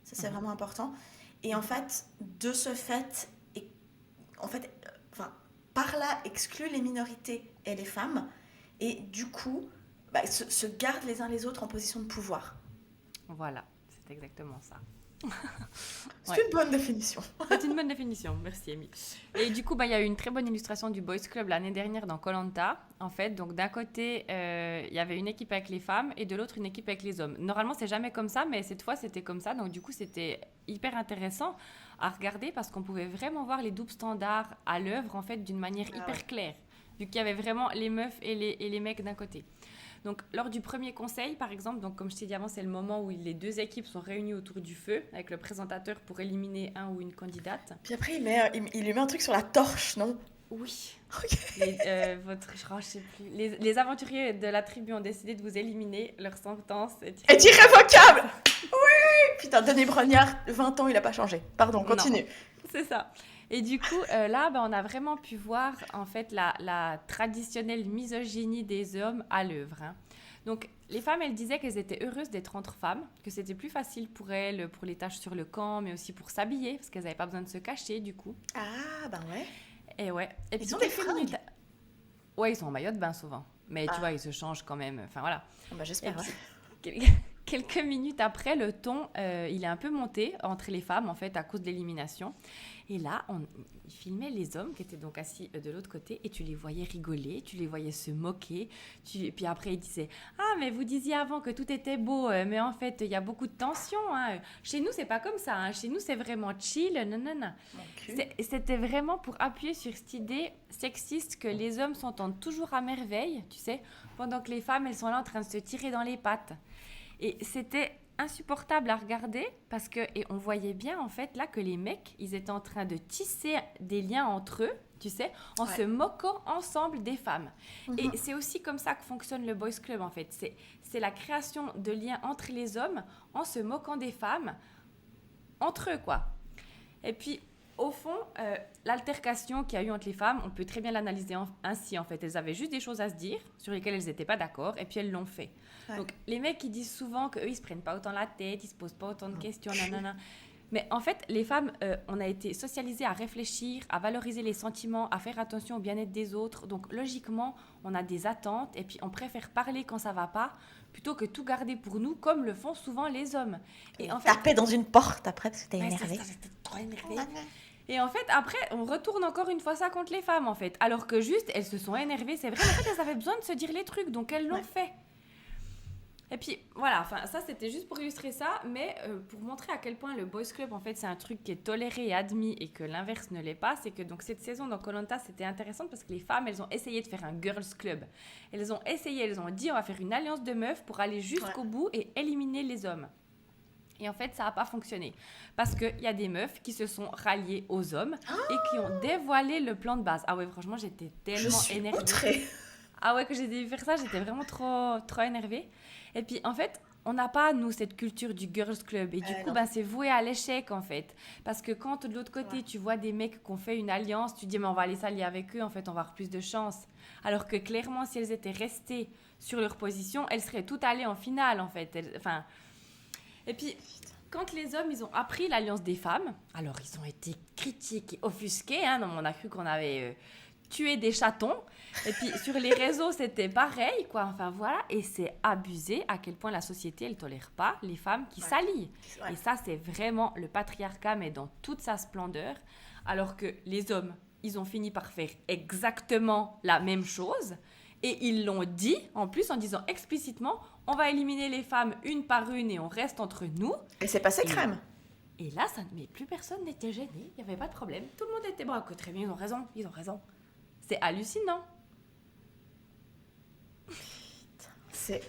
Ça, c'est Mhm. vraiment important. Et en Mhm. fait, de ce fait, et, en fait, enfin, par là, exclut les minorités et les femmes. Et du coup, bah, se gardent les uns les autres en position de pouvoir. Voilà, c'est exactement ça. C'est Ouais. une bonne définition. C'est une bonne définition, merci Amy. Et du coup, bah, il y a eu une très bonne illustration du Boys Club l'année dernière dans koh. En fait, donc d'un côté, il y avait une équipe avec les femmes et de l'autre une équipe avec les hommes. Normalement, c'est jamais comme ça, mais cette fois, c'était comme ça. Donc du coup, c'était hyper intéressant à regarder parce qu'on pouvait vraiment voir les doubles standards à l'œuvre en fait d'une manière Ah ouais. hyper claire, vu qu'il y avait vraiment les meufs et les mecs d'un côté. Donc, lors du premier conseil, par exemple, donc comme je t'ai dit avant, c'est le moment où les deux équipes sont réunies autour du feu avec le présentateur pour éliminer un ou une candidate. Puis après, il lui met un truc sur la torche, non? Oui. Ok. Je sais plus. Les aventuriers de la tribu ont décidé de vous éliminer. Leur sentence est Est irrévocable. C'est irrévocable! ça. Putain, Denis Brognard, 20 ans, il a pas changé. Pardon, Non, continue. c'est ça. Et du coup, là, bah, on a vraiment pu voir en fait la traditionnelle misogynie des hommes à l'œuvre, hein. Donc, les femmes, elles disaient qu'elles étaient heureuses d'être entre femmes, que c'était plus facile pour elles, pour les tâches sur le camp, mais aussi pour s'habiller, parce qu'elles n'avaient pas besoin de se cacher, du coup. Ah, ben ouais. Et ouais. Et puis Ils ont des quelques minutes. fringues. Ouais, ils sont en maillot de bain souvent. Mais tu Ah, vois, ils se changent quand même. Enfin voilà. bah Et j'espère, ouais. puis, quel- quelques minutes après, le ton, il est un peu monté entre les femmes, en fait, à cause de l'élimination. Et là, il filmait les hommes qui étaient donc assis de l'autre côté et tu les voyais rigoler, tu les voyais se moquer. Puis après, il disait ah, mais vous disiez avant que tout était beau, mais en fait, il y a beaucoup de tension, hein. Chez nous, c'est pas comme ça, hein. Chez nous, c'est vraiment chill. Non, non, non. Mon cul. C'était vraiment pour appuyer sur cette idée sexiste que les hommes s'entendent toujours à merveille, tu sais, pendant que les femmes, elles sont là en train de se tirer dans les pattes. Et c'était insupportable à regarder parce que, et on voyait bien en fait là que les mecs, ils étaient en train de tisser des liens entre eux, tu sais, en se Ouais. moquant ensemble des femmes. Et Mhm. c'est aussi comme ça que fonctionne le Boys Club en fait. C'est la création de liens entre les hommes en se moquant des femmes entre eux, quoi. Et puis, au fond, l'altercation qu'il y a eu entre les femmes, on peut très bien l'analyser ainsi, en fait. Elles avaient juste des choses à se dire sur lesquelles elles n'étaient pas d'accord, et puis elles l'ont fait. Ouais. Donc, les mecs qui disent souvent qu'eux, ils se prennent pas autant la tête, ils se posent pas autant de Mon questions, cul. nanana. Mais en fait, les femmes, on a été socialisées à réfléchir, à valoriser les sentiments, à faire attention au bien-être des autres. Donc, logiquement, on a des attentes, et puis on préfère parler quand ça va pas, plutôt que tout garder pour nous, comme le font souvent les hommes. Et Et en fait, taper dans une porte après parce que t'es ouais, énervé. j'étais trop énervée. Et en fait, après, on retourne encore une fois ça contre les femmes, en fait. Alors que juste, elles se sont énervées, c'est vrai, mais en fait, elles avaient besoin de se dire les trucs, donc elles l'ont Ouais. fait. Et puis, voilà, enfin, ça, c'était juste pour illustrer ça, mais pour montrer à quel point le Boys Club, en fait, c'est un truc qui est toléré et admis, et que l'inverse ne l'est pas, c'est que donc cette saison dans koh c'était intéressant parce que les femmes, elles ont essayé de faire un girls club. Elles ont essayé, elles ont dit, on va faire une alliance de meufs pour aller jusqu'au Ouais. bout et éliminer les hommes. Et en fait, ça n'a pas fonctionné. Parce qu'il y a des meufs qui se sont ralliées aux hommes et qui ont dévoilé le plan de base. Ah ouais, franchement, j'étais Je tellement suis énervée. outrée. Ah ouais, que j'ai dû faire ça, j'étais vraiment trop énervée. Et puis, en fait, on n'a pas, nous, cette culture du girls club. Et du coup, Non. ben, c'est voué à l'échec, en fait. Parce que quand, de l'autre côté, Ouais. tu vois des mecs qui ont fait une alliance, tu dis, mais on va aller s'allier avec eux, en fait, on va avoir plus de chance. Alors que, clairement, si elles étaient restées sur leur position, elles seraient toutes allées en finale, en fait. Enfin... Et puis, quand les hommes, ils ont appris l'alliance des femmes, alors ils ont été critiqués, offusqués, hein, on a cru qu'on avait tuer des chatons. Et puis sur les réseaux, c'était pareil, quoi. Enfin voilà, et c'est abusé à quel point la société, elle tolère pas les femmes qui s'allient. Ouais. Et ça, c'est vraiment le patriarcat, mais dans toute sa splendeur. Alors que les hommes, ils ont fini par faire exactement la même chose. Et ils l'ont dit, en plus, en disant explicitement, on va éliminer les femmes une par une et on reste entre nous. Et c'est passé Et, crème. et là, mais plus personne n'était gêné, il n'y avait pas de problème. Tout le monde était bon, que très bien, ils ont raison. C'est hallucinant. C'est...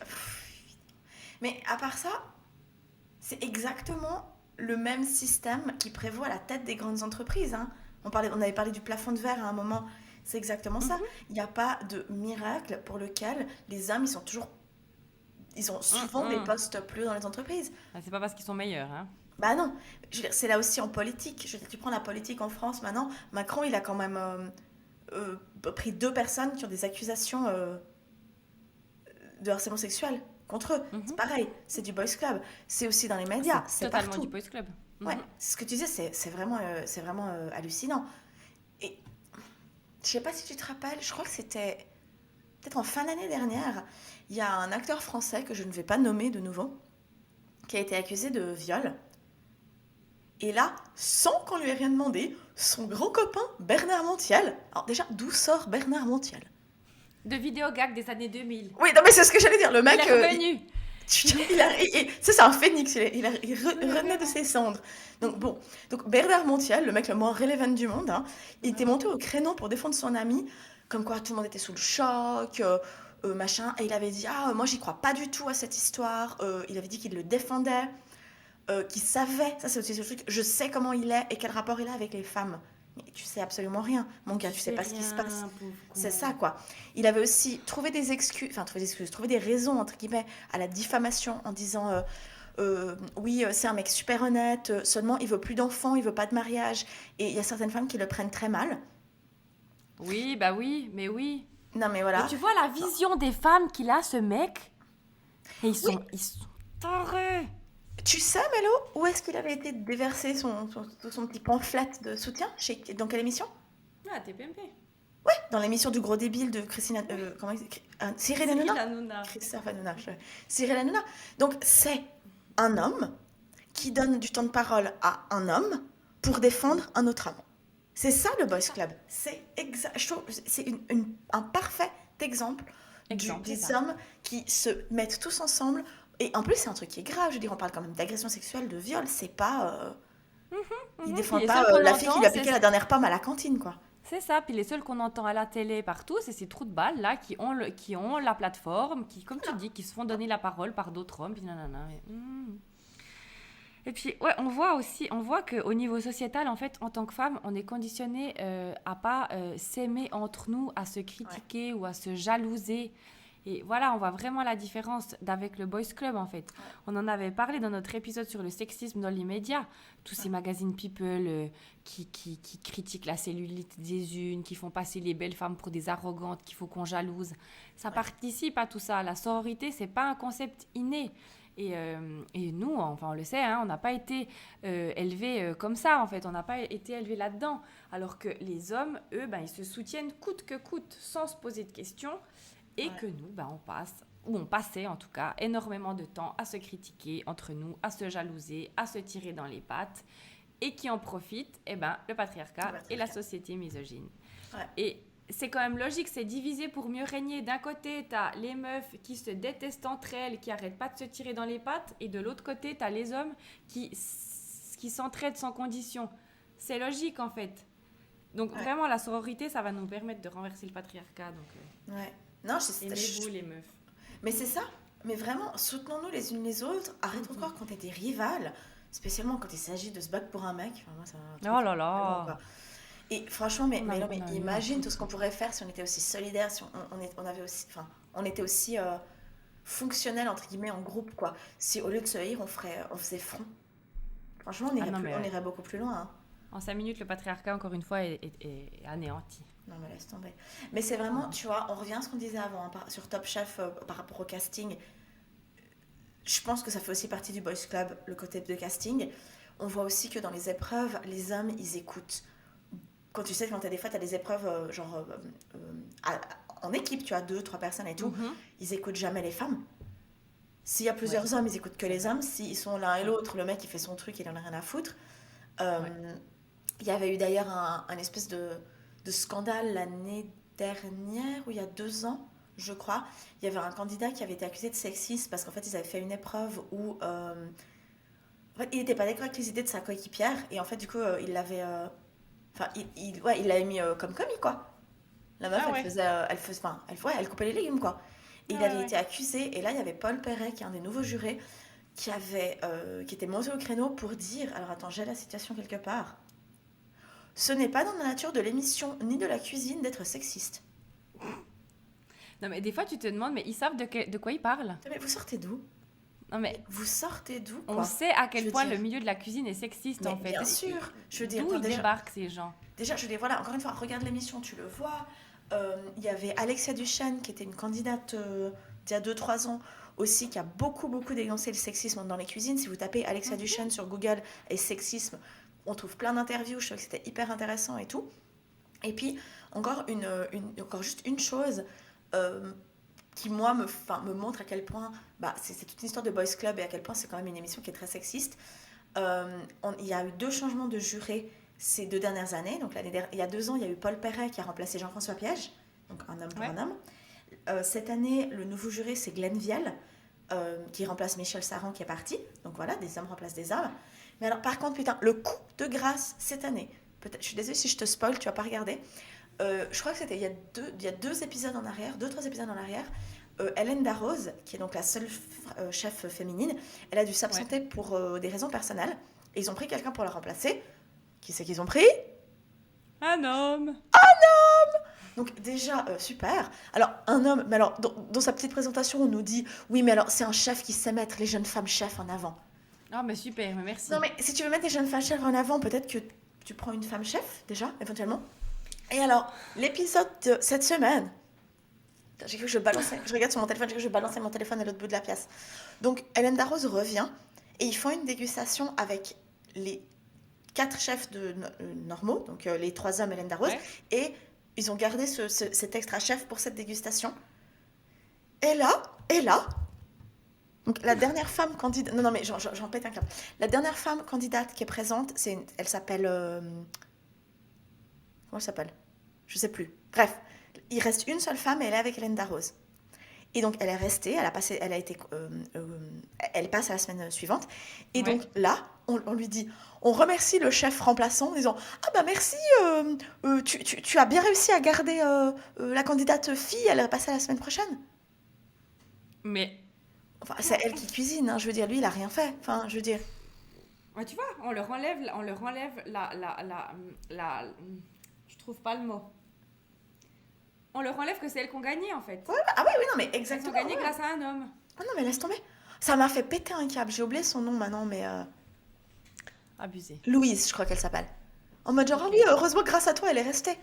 Mais à part ça, c'est exactement le même système qui prévaut à la tête des grandes entreprises. Hein. On avait parlé du plafond de verre à un moment. C'est exactement ça. Il n'y a pas de miracle pour lequel les hommes, ils ont souvent des postes plus hauts dans les entreprises. Ah, c'est pas parce qu'ils sont meilleurs, hein. Bah non, je veux dire, c'est là aussi en politique. Je veux dire, tu prends la politique en France maintenant, Macron, il a quand même pris 2 personnes qui ont des accusations de harcèlement sexuel contre eux. C'est pareil, c'est du boys club. C'est aussi dans les médias, c'est Totalement partout. du boys club. Ouais, ce que tu disais, c'est vraiment hallucinant. Et je sais pas si tu te rappelles, je crois que c'était peut-être en fin d'année dernière, il y a un acteur français que je ne vais pas nommer de nouveau, qui a été accusé de viol. Et là, sans qu'on lui ait rien demandé, son grand copain Bernard Montiel. Alors déjà, d'où sort Bernard Montiel? De vidéo gag des années 2000. Oui, non mais c'est ce que j'allais dire. Le mec, Il est revenu. ça c'est un phénix. Il renaît de ses cendres. Donc bon, donc Bernard Montiel, le mec le moins relevant du monde, hein, il était monté au créneau pour défendre son ami, comme quoi tout le monde était sous le choc, machin. Et il avait dit moi j'y crois pas du tout à cette histoire. Il avait dit qu'il le défendait. Qui savait, ça c'est aussi ce truc, je sais comment il est et quel rapport il a avec les femmes. Mais tu sais absolument rien, mon gars, tu sais pas ce qui se passe. C'est ça, quoi. Il avait aussi trouvé des excuses, trouvé des raisons, entre guillemets, à la diffamation en disant oui, c'est un mec super honnête, seulement il veut plus d'enfants, il veut pas de mariage. Et il y a certaines femmes qui le prennent très mal. Oui, bah oui, mais oui. Non, mais Et voilà. tu vois la vision des femmes qu'il a, ce mec. Et ils Oui. sont tarés. Tu sais, Mélo, où est-ce qu'il avait été déversé son petit pamphlet de soutien dans quelle émission? Ah, t'es pimpé. Ouais, dans l'émission du gros débile de Christine... comment il s'écrit Cyril Hanouna. Hanouna. Christophe Hanouna. Cyril Hanouna. Donc, c'est un homme qui donne du temps de parole à un homme pour défendre un autre homme. C'est ça, le Boys Club. C'est exact. Je trouve c'est un parfait exemple, des hommes qui se mettent tous ensemble. Et en plus, c'est un truc qui est grave. Je veux dire, on parle quand même d'agression sexuelle, de viol. C'est pas... Ils défendent pas la fille qui lui a piqué la dernière pomme à la cantine, quoi. C'est ça, puis les seuls qu'on entend à la télé partout, c'est ces trous de balles là qui ont la plateforme, qui, comme tu dis, qui se font donner la parole par d'autres hommes, puis nanana. Et puis, ouais, on voit qu'au niveau sociétal, en fait, en tant que femme, on est conditionné à pas s'aimer entre nous, à se critiquer ou à se jalouser. Et voilà, on voit vraiment la différence d'avec le Boys Club, en fait. Ouais. On en avait parlé dans notre épisode sur le sexisme dans les médias. Tous ces magazines people qui critiquent la cellulite des unes, qui font passer les belles femmes pour des arrogantes, qu'il faut qu'on jalouse. Ça participe à tout ça. La sororité, c'est pas un concept inné. Et nous, enfin, on le sait, hein, on n'a pas été élevés comme ça, en fait. On n'a pas été élevés là-dedans. Alors que les hommes, eux, ils se soutiennent coûte que coûte, sans se poser de questions. Et que nous, on passait en tout cas énormément de temps à se critiquer entre nous, à se jalouser, à se tirer dans les pattes. Et qui en profite, le patriarcat et la société misogyne. Ouais. Et c'est quand même logique, c'est divisé pour mieux régner. D'un côté, t'as les meufs qui se détestent entre elles, qui arrêtent pas de se tirer dans les pattes. Et de l'autre côté, t'as les hommes qui s'entraident sans condition. C'est logique en fait. Donc vraiment, la sororité, ça va nous permettre de renverser le patriarcat. Donc, ouais. Non, aimez-vous les meufs. Mais c'est ça. Mais vraiment, soutenons-nous les unes les autres. Arrêtons de croire qu'on est des rivales. Spécialement quand il s'agit de se battre pour un mec. Enfin, moi, ça oh là là. Et franchement, mais imagine tout ce qu'on pourrait faire si on était aussi solidaires, si on était aussi fonctionnel entre guillemets en groupe, quoi. Si au lieu de se haïr, on faisait front. Franchement, on irait beaucoup plus loin. Hein. En 5 minutes, le patriarcat, encore une fois, est anéanti. Non, mais laisse tomber. Mais c'est vraiment, tu vois, on revient à ce qu'on disait avant, sur Top Chef, par rapport au casting. Je pense que ça fait aussi partie du Boys Club, le côté de casting. On voit aussi que dans les épreuves, les hommes, ils écoutent quand tu sais, quand des fois, tu as des épreuves, en équipe, tu as 2, 3 personnes et tout, Mhm. ils écoutent jamais les femmes. S'il y a Ouais, plusieurs hommes, ils écoutent que c'est les vrai. hommes. S'ils sont l'un et Ouais, l'autre, le mec, il fait son truc, il en a rien à foutre. ouais. Euh, il y avait eu d'ailleurs un espèce de scandale l'année dernière, ou il y a 2 ans, je crois. Il y avait un candidat qui avait été accusé de sexisme parce qu'en fait, ils avaient fait une épreuve où en fait, il n'était pas d'accord avec les idées de sa coéquipière. Et en fait, du coup, il l'avait. Enfin, ouais, il l'avait mis comme commis, quoi. La meuf, Ah ouais. elle coupait les légumes, quoi. Et Ah il ouais, avait ouais. été accusé. Et là, il y avait Paul Perret, qui est un des nouveaux jurés, qui était monté au créneau pour dire, alors attends, j'ai la citation quelque part. Ce n'est pas dans la nature de l'émission ni de la cuisine d'être sexiste. Non, mais des fois, tu te demandes, mais ils savent de quoi ils parlent? Mais vous sortez d'où? Non, mais Mais vous sortez d'où, on quoi? sait à Je quel veux point dire. le milieu de la cuisine est sexiste, en Mais fait. bien sûr, je veux dire, D'où enfin, ils débarquent, ces gens? déjà, je dis, voilà, encore une fois, regarde l'émission, tu le vois. Il y avait Alexia Duchesne, qui était une candidate d'il y a 2, 3 ans aussi, qui a beaucoup, beaucoup dénoncé le sexisme dans les cuisines. Si vous tapez Alexia Mhm. Duchesne sur Google et sexisme, on trouve plein d'interviews. Je trouvais que c'était hyper intéressant et tout. Et puis, encore juste une chose euh, qui, moi, me montre à quel point bah, c'est toute une histoire de boys club et à quel point c'est quand même une émission qui est très sexiste. Il y a eu 2 changements de jurés ces 2 dernières années. Donc, il y a 2 ans, il y a eu Paul Perret qui a remplacé Jean-François Piège, donc un homme pour Ouais. un homme. Cette année, le nouveau juré, c'est Glenn Vial, qui remplace Michel Saran qui est parti. Donc voilà, des hommes remplacent des hommes. Mais alors, par contre, putain, le coup de grâce cette année, peut-être, je suis désolée si je te spoil, tu vas pas regarder. Je crois que c'était il y a 2 épisodes en arrière, 2, 3 épisodes en arrière. Hélène Darroze, qui est donc la seule chef féminine, elle a dû Ouais. s'absenter pour des raisons personnelles. Et ils ont pris quelqu'un pour la remplacer. Qui c'est qu'ils ont pris? Un homme. Donc déjà, super. Alors, un homme, mais alors, dans sa petite présentation, on nous dit, oui, mais alors, c'est un chef qui sait mettre les jeunes femmes chefs en avant. Ah, mais super, mais Non, merci. mais si tu veux mettre des jeunes femmes chefs en avant, peut-être que tu prends une femme chef, déjà, éventuellement. Et alors, l'épisode de cette semaine, j'ai cru que je balançais, je regarde sur mon téléphone, j'ai cru que je balançais mon téléphone à l'autre bout de la pièce. Donc, Hélène Darroze revient et ils font une dégustation avec les 4 chefs normaux, donc les 3 hommes Hélène Darroze, Ouais. et ils ont gardé cet extra chef pour cette dégustation. Et là, donc la dernière femme candidate, non, non, mais j'en pète un câble. La dernière femme candidate qui est présente, elle s'appelle, comment elle s'appelle? Je sais plus. Bref, il reste une seule femme et elle est avec Hélène Darroze. Et donc elle est restée, elle passe à la semaine suivante. Et donc Ouais. là, on lui dit, on remercie le chef remplaçant en disant, ah bah merci, tu as bien réussi à garder la candidate fille, elle va passer à la semaine prochaine. Mais, Enfin, c'est elle qui cuisine, hein, je veux dire, lui il a rien fait. Enfin, je veux dire, ouais, tu vois, on leur enlève je trouve pas le mot. On leur enlève que c'est elles qui ont gagné, en fait. ah oui, oui, non mais Elles ont exactement, gagné ouais. grâce à un homme. Ah non mais laisse tomber. Ça m'a fait péter un câble, j'ai oublié son nom maintenant, mais Abusé. Louise, je crois qu'elle s'appelle. En mode genre, ah Ok. oui, heureusement grâce à toi elle est restée.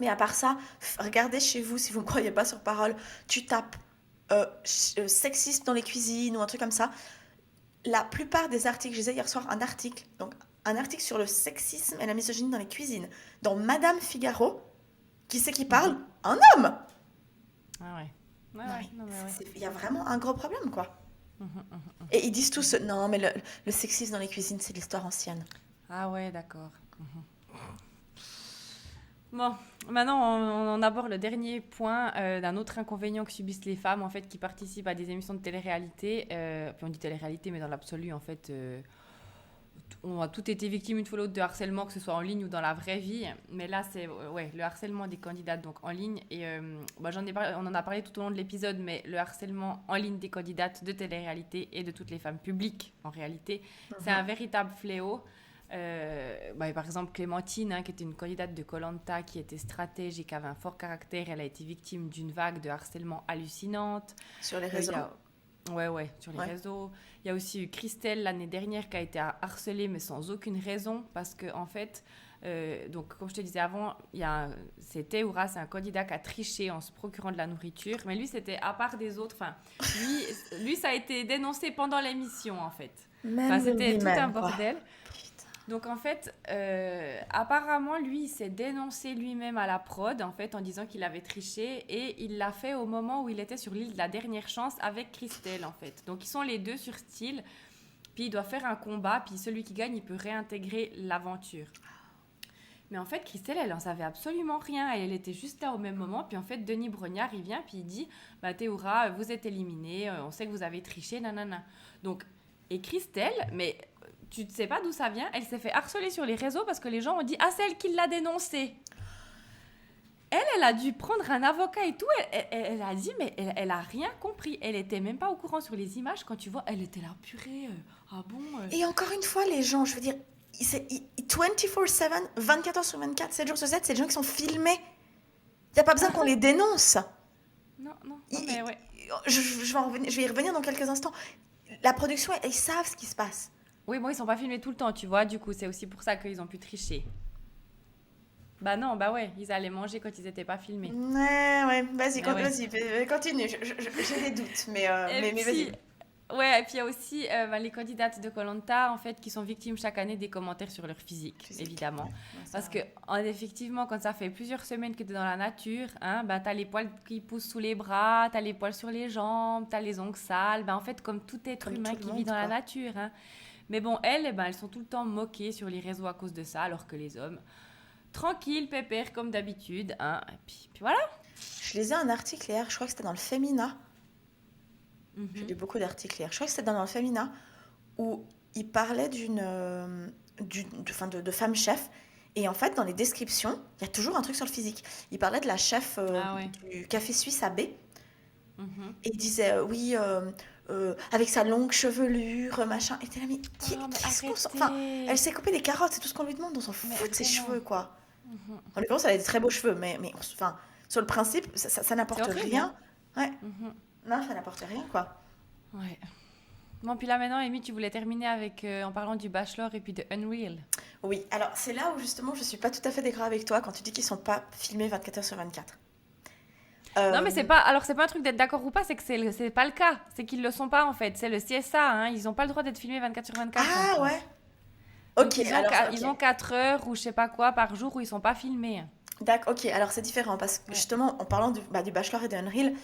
Mais à part ça, regardez chez vous, si vous ne me croyez pas sur parole, tu tapes sexisme dans les cuisines ou un truc comme ça. La plupart des articles, je disais hier soir un article sur le sexisme et la misogynie dans les cuisines. Dans Madame Figaro, qui c'est qui parle? Mhm. Un homme. Ah ouais. Ouais, Non ouais, mais non mais ouais. il y a vraiment un gros problème, quoi. Mhm, mhm. Et ils disent tous, non mais le sexisme dans les cuisines, c'est de l'histoire ancienne. Ah ouais, d'accord. Bon, maintenant on aborde le dernier point d'un autre inconvénient que subissent les femmes en fait qui participent à des émissions de télé-réalité. Puis on dit télé-réalité, mais dans l'absolu en fait, on a toutes été victimes une fois ou l'autre de harcèlement, que ce soit en ligne ou dans la vraie vie. Mais là c'est ouais, le harcèlement des candidates donc en ligne et bah, on en a parlé tout au long de l'épisode, mais le harcèlement en ligne des candidates de télé-réalité et de toutes les femmes publiques en réalité, c'est un véritable fléau. Bah, par exemple, Clémentine, hein, qui était une candidate de koh qui était stratège et qui avait un fort caractère, elle a été victime d'une vague de harcèlement hallucinante. Sur les Il y réseaux. a... Ouais, ouais, sur les Ouais. réseaux. Il y a aussi eu Christelle l'année dernière qui a été harcelée, mais sans aucune raison, parce que, en fait, donc, comme je te disais avant, c'était Oura, c'est un candidat qui a triché en se procurant de la nourriture, mais lui, c'était à part des autres. Enfin, lui, ça a été dénoncé pendant l'émission, en fait. Enfin, Même de c'était tout un lui-même, quoi. bordel. Putain. Donc en fait, apparemment, lui, il s'est dénoncé lui-même à la prod, en fait, en disant qu'il avait triché, et il l'a fait au moment où il était sur l'île de la dernière chance avec Christelle, en fait. Donc ils sont les deux sur cette île, puis ils doivent faire un combat, puis celui qui gagne, il peut réintégrer l'aventure. Mais en fait, Christelle, elle en savait absolument rien. Elle était juste là au même moment. Puis en fait, Denis Brognard, il vient, puis il dit, bah Théoura, vous êtes éliminée, on sait que vous avez triché, nanana. Donc, et Christelle, mais tu ne sais pas d'où ça vient, elle s'est fait harceler sur les réseaux parce que les gens ont dit, ah, c'est elle qui l'a dénoncé. Elle a dû prendre un avocat et tout. Elle a dit, mais elle a rien compris. Elle était même pas au courant sur les images. Quand tu vois, elle était là, purée, ah bon Et encore une fois, les gens, je veux dire, 24/7, 24 heures sur 24, 7 jours sur 7, c'est des gens qui sont filmés. Il n'y a pas besoin qu'on les dénonce. Non, non, Ils- non, mais ouais. je vais y revenir dans quelques instants. La production, ils savent ce qui se passe. Oui, bon, ils sont pas filmés tout le temps, tu vois. Du coup, c'est aussi pour ça qu'ils ont pu tricher. Bah non, bah ouais, ils allaient manger quand ils étaient pas filmés. Ouais, ouais, vas-y, Mais ouais. continue. J'ai des doutes, Et mais puis, vas-y. ouais, et puis il y a aussi les candidates de koh en fait, qui sont victimes chaque année des commentaires sur leur physique, Physique, évidemment. ouais. Ouais, Parce ça... que, effectivement, quand ça fait plusieurs semaines que tu es dans la nature, hein, bah, tu as les poils qui poussent sous les bras, tu as les poils sur les jambes, tu as les ongles sales. Bah, en fait, comme tout être Comme humain tout le qui vit monde, dans la quoi. nature. Hein. Mais bon, elles, eh ben, elles sont tout le temps moquées sur les réseaux à cause de ça, alors que les hommes, tranquilles, pépères, comme d'habitude. Hein. Et puis voilà. Je lisais un article hier, je crois que c'était dans le Femina. J'ai Mhm. lu beaucoup d'articles hier. Je crois que c'était dans le Femina où il parlait de femme chef. Et en fait, dans les descriptions, il y a toujours un truc sur le physique. Il parlait de la chef Ah ouais. du café suisse à B. Mhm. Et il disait, oui, avec sa longue chevelure, machin. Et t'es là, mais Oh, mais qu'est-ce qu'on s'en... Enfin, elle arrêtez. s'est coupée des carottes, c'est tout ce qu'on lui demande. On s'en Mais fout de ses vraiment. cheveux, quoi. Mhm. En l'occurrence, elle a des très beaux cheveux, enfin, sur le principe, ça C'est n'apporte horrible, hein? rien. Ouais, Mhm. non, ça n'apporte rien, quoi. Ouais. Bon, puis là maintenant, Amy, tu voulais terminer avec en parlant du Bachelor et puis de Unreal. Oui, alors c'est là où justement je suis pas tout à fait d'accord avec toi quand tu dis qu'ils sont pas filmés 24 heures sur 24. Non, mais Euh, c'est pas un truc d'être d'accord ou pas, c'est que c'est pas le cas. C'est qu'ils le sont pas en fait. C'est le CSA, hein. Ils ont pas le droit d'être filmés 24 sur 24 en Ah ouais, France. ok, Donc alors ils ok. ont 4 heures ou je sais pas quoi par jour où ils sont pas filmés. D'accord, ok, alors c'est différent parce que Ouais. justement en parlant du Bachelor et de Unreal,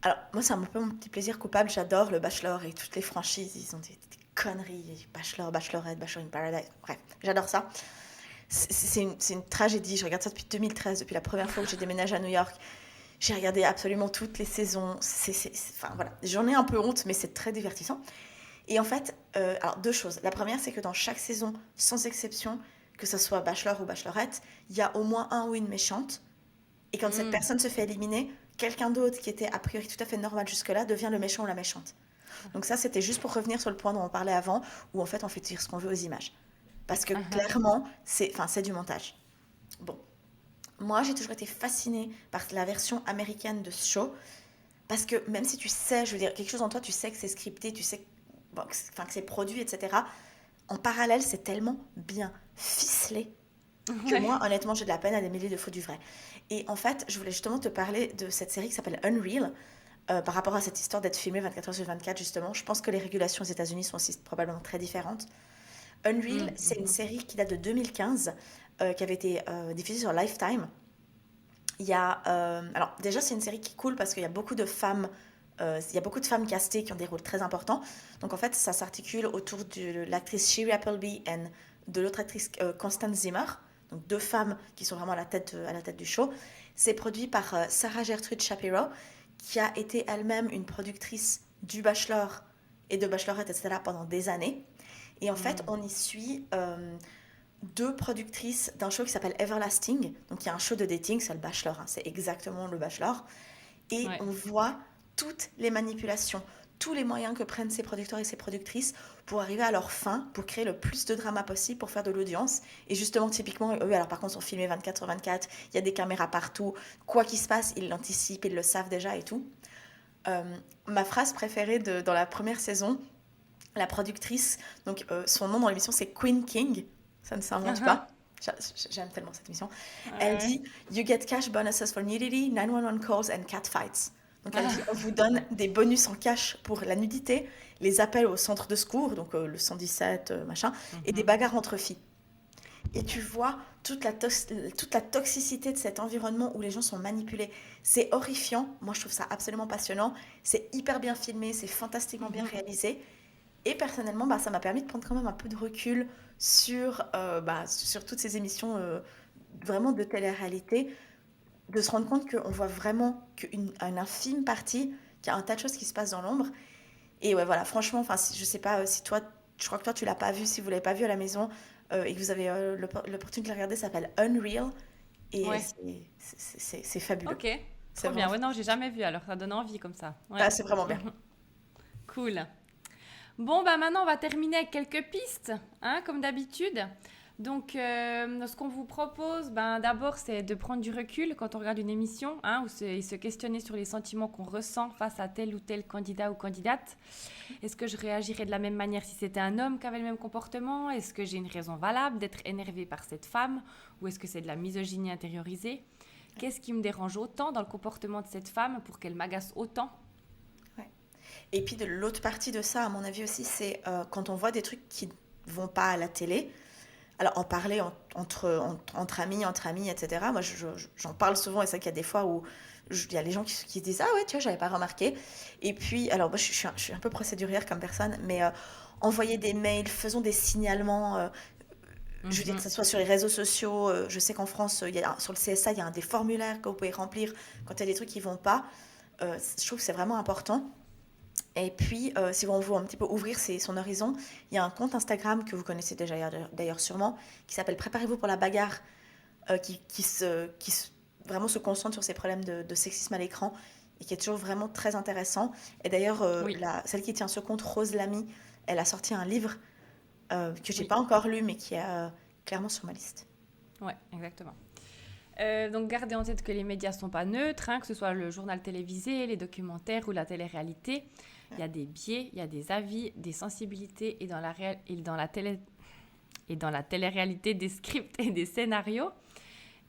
alors moi c'est un peu mon petit plaisir coupable, j'adore le Bachelor et toutes les franchises, ils ont des conneries, Bachelor, Bachelorette, Bachelor in Paradise, bref, j'adore ça. C'est une tragédie, je regarde ça depuis 2013, depuis la première fois que j'ai déménagé à New York. J'ai regardé absolument toutes les saisons. Enfin voilà, j'en ai un peu honte, mais c'est très divertissant. Et en fait, alors deux choses. La première, c'est que dans chaque saison, sans exception, que ce soit Bachelor ou Bachelorette, il y a au moins un ou une méchante. Et quand cette Mm. personne se fait éliminer, quelqu'un d'autre qui était a priori tout à fait normal jusque-là devient le méchant ou la méchante. Donc ça, c'était juste pour revenir sur le point dont on parlait avant, où en fait on fait dire ce qu'on veut aux images. Parce que Ah ah. clairement, c'est du montage. Bon, moi j'ai toujours été fascinée par la version américaine de ce show, parce que même si tu sais, je veux dire, quelque chose en toi, tu sais que c'est scripté, tu sais bon, enfin, que c'est produit, etc. En parallèle, c'est tellement bien ficelé que Ouais. moi, honnêtement, j'ai de la peine à démêler le faux du vrai. Et en fait, je voulais justement te parler de cette série qui s'appelle Unreal, par rapport à cette histoire d'être filmé 24 heures sur 24, justement. Je pense que les régulations aux États-Unis sont aussi probablement très différentes. Unreal, Mm, c'est une mhm. série qui date de 2015, qui avait été diffusée sur Lifetime. Il y a, alors déjà c'est une série qui est cool parce qu'il y a beaucoup de femmes, il y a beaucoup de femmes castées qui ont des rôles très importants. Donc en fait ça s'articule autour de l'actrice Shiri Appleby et de l'autre actrice Constance Zimmer. Donc deux femmes qui sont vraiment à la tête du show. C'est produit par Sarah Gertrude Shapiro, qui a été elle-même une productrice du Bachelor et de Bachelorette, etc. pendant des années. Et en fait, Mm. on y suit deux productrices d'un show qui s'appelle Everlasting. Donc il y a un show de dating, c'est le Bachelor, hein, c'est exactement le Bachelor. Et Ouais. on voit toutes les manipulations, tous les moyens que prennent ces producteurs et ces productrices pour arriver à leur fin, pour créer le plus de drama possible, pour faire de l'audience. Et justement, typiquement, eux, alors par contre, sont filmés 24 sur 24, il y a des caméras partout. Quoi qu'il se passe, ils l'anticipent, ils le savent déjà et tout. Euh, Ma phrase préférée dans la première saison, la productrice, donc son nom dans l'émission c'est Queen King, ça ne Ah s'invente ah. pas. J'aime tellement cette émission. Ouais, Elle ouais. dit You get cash bonuses for nudity, 911 calls and cat fights. Donc elle dit, on vous donne des bonus en cash pour la nudité, les appels au centre de secours, donc le 117, machin, et des Mhm. bagarres entre filles. Et tu vois toute la toxicité de cet environnement où les gens sont manipulés. C'est horrifiant. Moi, je trouve ça absolument passionnant. C'est hyper bien filmé, c'est fantastiquement bien Mhm. réalisé. Et personnellement, bah, ça m'a permis de prendre quand même un peu de recul sur toutes ces émissions vraiment de télé-réalité, de se rendre compte qu'on voit vraiment qu'une infime partie, qu'il y a un tas de choses qui se passent dans l'ombre. Et ouais, voilà, franchement, enfin, je sais pas si toi, je crois que toi, tu l'as pas vu, si vous l'avez pas vu à la maison et que vous avez l'opportunité de le regarder, ça s'appelle Unreal et Ouais. c'est fabuleux. Ok. C'est Trop vraiment bien. Ouais, non, j'ai fantastique. jamais vu alors. Ça donne envie comme ça. Ouais. Ah, c'est vraiment bien. Cool. Bon, bah maintenant, on va terminer avec quelques pistes, hein, comme d'habitude. Donc, ce qu'on vous propose, ben, d'abord, c'est de prendre du recul quand on regarde une émission, hein, et se questionner sur les sentiments qu'on ressent face à tel ou tel candidat ou candidate. Est-ce que je réagirais de la même manière si c'était un homme qui avait le même comportement? Est-ce que j'ai une raison valable d'être énervée par cette femme? Ou est-ce que c'est de la misogynie intériorisée? Qu'est-ce qui me dérange autant dans le comportement de cette femme pour qu'elle m'agace autant? Ouais. Et puis de l'autre partie de ça, à mon avis aussi, c'est quand on voit des trucs qui vont pas à la télé. Alors en parler entre amis, etc. Moi, j'en parle souvent et c'est vrai qu'il y a des fois où il y a les gens qui se disent ah ouais, tiens, j'avais pas remarqué. Et puis, alors moi, je suis un peu procédurière comme personne, mais envoyer des mails, faisons des signalements. Je veux dire que Mhm. ce soit sur les réseaux sociaux. Je sais qu'en France, sur le CSA, il y a des formulaires que vous pouvez remplir quand il y a des trucs qui vont pas. Je trouve que c'est vraiment important. Et puis, si on veut un petit peu ouvrir son horizon, il y a un compte Instagram que vous connaissez déjà d'ailleurs sûrement, qui s'appelle Préparez-vous pour la bagarre, vraiment se concentre sur ces problèmes de sexisme à l'écran et qui est toujours vraiment très intéressant. Et d'ailleurs, Oui, celle qui tient ce compte, Rose Lamy, elle a sorti un livre que j'ai oui, pas encore lu, mais qui est clairement sur ma liste. ouais, exactement. Donc gardez en tête que les médias ne sont pas neutres, hein, que ce soit le journal télévisé, les documentaires ou la télé-réalité. Il y a des biais, il y a des avis, des sensibilités et dans la télé-réalité des scripts et des scénarios.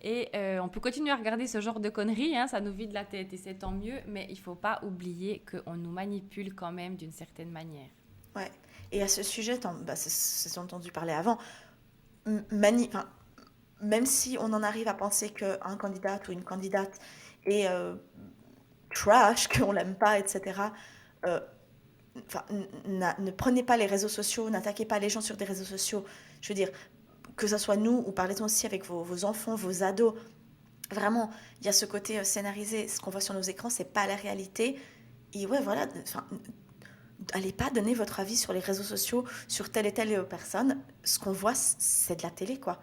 Et on peut continuer à regarder ce genre de conneries, hein, ça nous vide la tête et c'est tant mieux, mais il ne faut pas oublier qu'on nous manipule quand même d'une certaine manière. Ouais. Et à ce sujet, c'est entendu parler avant, enfin, même si on en arrive à penser qu'un candidat ou une candidate est trash, qu'on l'aime pas, etc., euh, enfin, ne prenez pas les réseaux sociaux, n'attaquez pas les gens sur des réseaux sociaux. Je veux dire, que ce soit nous ou parlez-en aussi avec vos enfants, vos ados. Vraiment, il y a ce côté scénarisé. Ce qu'on voit sur nos écrans, c'est pas la réalité. Et ouais, voilà, enfin, allez pas donner votre avis sur les réseaux sociaux, sur telle et telle personne. Ce qu'on voit, c'est de la télé, quoi.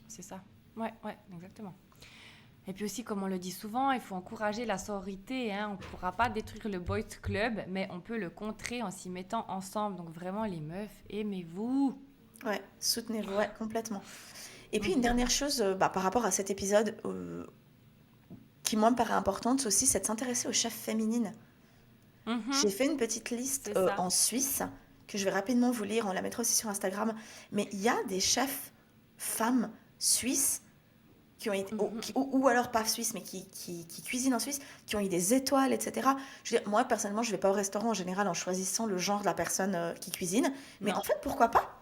C'est ça. Ouais, ouais, exactement. Et puis aussi, comme on le dit souvent, il faut encourager la sororité, hein. On ne pourra pas détruire le boys club, mais on peut le contrer en s'y mettant ensemble. Donc vraiment, les meufs, aimez-vous. Ouais, soutenez-vous, ouais, complètement. Et puis une Mhm. dernière chose par rapport à cet épisode qui, moi, me paraît importante aussi, c'est de s'intéresser aux chefs féminines. Mhm. J'ai fait une petite liste C'est ça. en Suisse que je vais rapidement vous lire, on la mettra aussi sur Instagram. Mais il y a des chefs femmes suisses qui ont été, Mhm. ou alors pas suisses, mais qui cuisinent en Suisse, qui ont eu des étoiles, etc. Je veux dire, moi, personnellement, je vais pas au restaurant en général en choisissant le genre de la personne qui cuisine. Mais en Non. fait, pourquoi pas?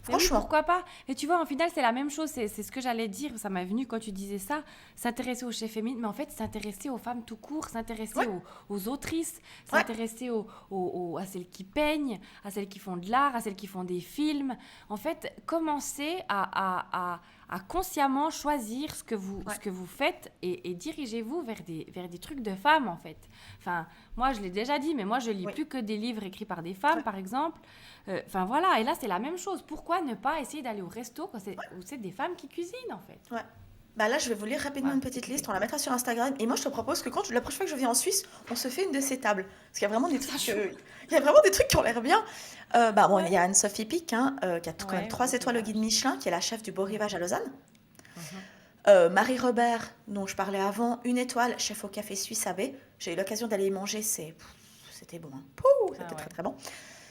Mais oui, Franchement. pourquoi pas? Mais tu vois, en final, c'est la même chose. C'est ce que j'allais dire. Ça m'est venu quand tu disais ça. S'intéresser aux chefs féminines, mais en fait, s'intéresser aux femmes tout court, s'intéresser Ouais, aux autrices, ouais, s'intéresser à celles qui peignent, à celles qui font de l'art, à celles qui font des films. En fait, commencer à consciemment choisir ouais, ce que vous faites et dirigez-vous vers des trucs de femmes, en fait. Enfin, moi, je l'ai déjà dit, mais moi, je lis oui, plus que des livres écrits par des femmes, ouais, par exemple. Enfin voilà, et là c'est la même chose. Pourquoi ne pas essayer d'aller au resto ouais, où c'est des femmes qui cuisinent en fait? ouais. Bah là, je vais vous lire rapidement Voilà, une petite liste, écoutez. on la mettra sur Instagram. Et moi, je te propose que la prochaine fois que je viens en Suisse, on se fait une de ces tables. Parce qu'il y a vraiment des Ça trucs, chaud. il y a vraiment des trucs qui ont l'air bien. Bah bon, il Ouais. y a Anne-Sophie Pic, hein, qui a quand même Ouais, Beau 3 étoiles au guide Rivage. Michelin, qui est la chef du Beau Rivage à Mhm, Lausanne. mhm. Marie Robert, dont je parlais avant, 1 étoile, chef au café Suisse AB. J'ai eu l'occasion d'aller y manger, c'était bon, hein. Pouh, Ah c'était très ouais. très bon.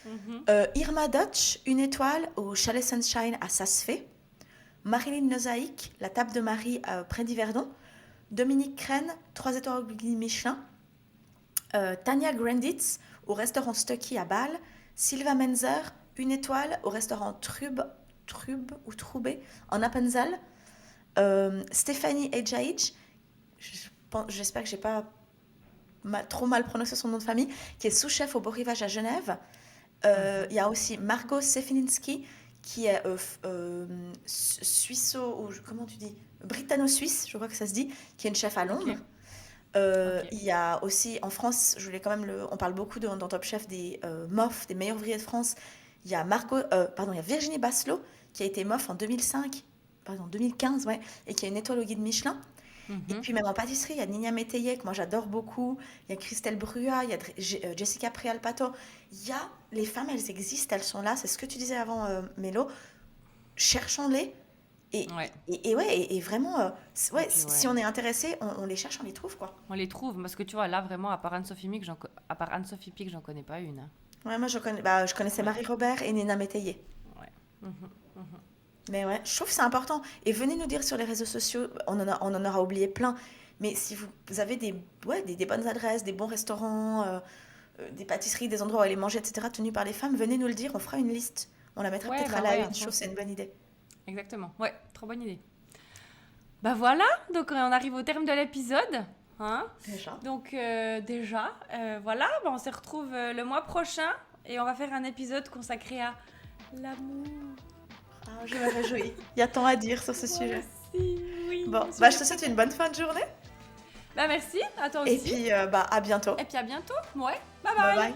Mhm, Irma Dutch, 1 étoile au Chalet Sunshine à Saas-Fee. Marilyn Nozaïk, la table de Marie près d'Yverdon. Dominique Crène, 3 étoiles au guide Michelin. Tania Granditz au restaurant Stucky à Bâle, Sylva Menzer, une étoile au restaurant Trube ou Troubé en Appenzell, Stéphanie Ejaïch, j'espère que j'ai pas trop mal prononcé son nom de famille, qui est sous-chef au Beau Rivage à Genève. Il y a aussi Margot Sefininski, qui est suisseau, ou comment tu dis, britanno-suisse, je crois que ça se dit, qui est une chef à Londres. Ok. Ok. Il y a aussi en France, je voulais quand même on parle beaucoup dans Top Chef des MOF, des meilleurs ouvriers de France. Il y a il y a Virginie Basselot qui a été MOF en 2005, pardon 2015, ouais, et qui a une étoile au guide Michelin. Et Mhm. puis même en pâtisserie, il y a Nina Métayer, que moi j'adore beaucoup. Il y a Christelle Brua, il y a Jessica Prialpato. Il y a les femmes, elles existent, elles sont là. C'est ce que tu disais avant, Mélo. Cherchons-les. Et, Ouais. ouais, et vraiment, Et ouais, puis si ouais. on est intéressé, on les cherche, on les trouve, quoi. On les trouve parce que tu vois là vraiment à part Anne-Sophie Pic, j'en connais pas une, hein. Ouais, moi je connaissais Ouais. Marie-Robert et Nina Métayer. Ouais. Mhm. Mhm. Mais ouais, je trouve que c'est important. Et venez nous dire sur les réseaux sociaux, on en aura oublié plein. Mais si vous avez des bonnes adresses, des bons restaurants, des pâtisseries, des endroits où aller manger, etc., tenus par les femmes, venez nous le dire, on fera une liste. On la mettra Ouais, peut-être à bah la ouais, une, à je trouve fond. que c'est une bonne idée. Exactement. Ouais, trop bonne idée. Bah voilà, donc on arrive au terme de l'épisode, hein. Déjà. Donc déjà, voilà, bah, on se retrouve le mois prochain et on va faire un épisode consacré à l'amour. Ah, je me réjouis. Il y a tant à dire sur ce Moi sujet. aussi, oui, Bon, je suis bah je te très souhaite une contente. bonne fin de journée. Bah merci, à toi Et aussi. puis, à bientôt. Et puis à bientôt. Ouais, bye Bye bye. bye.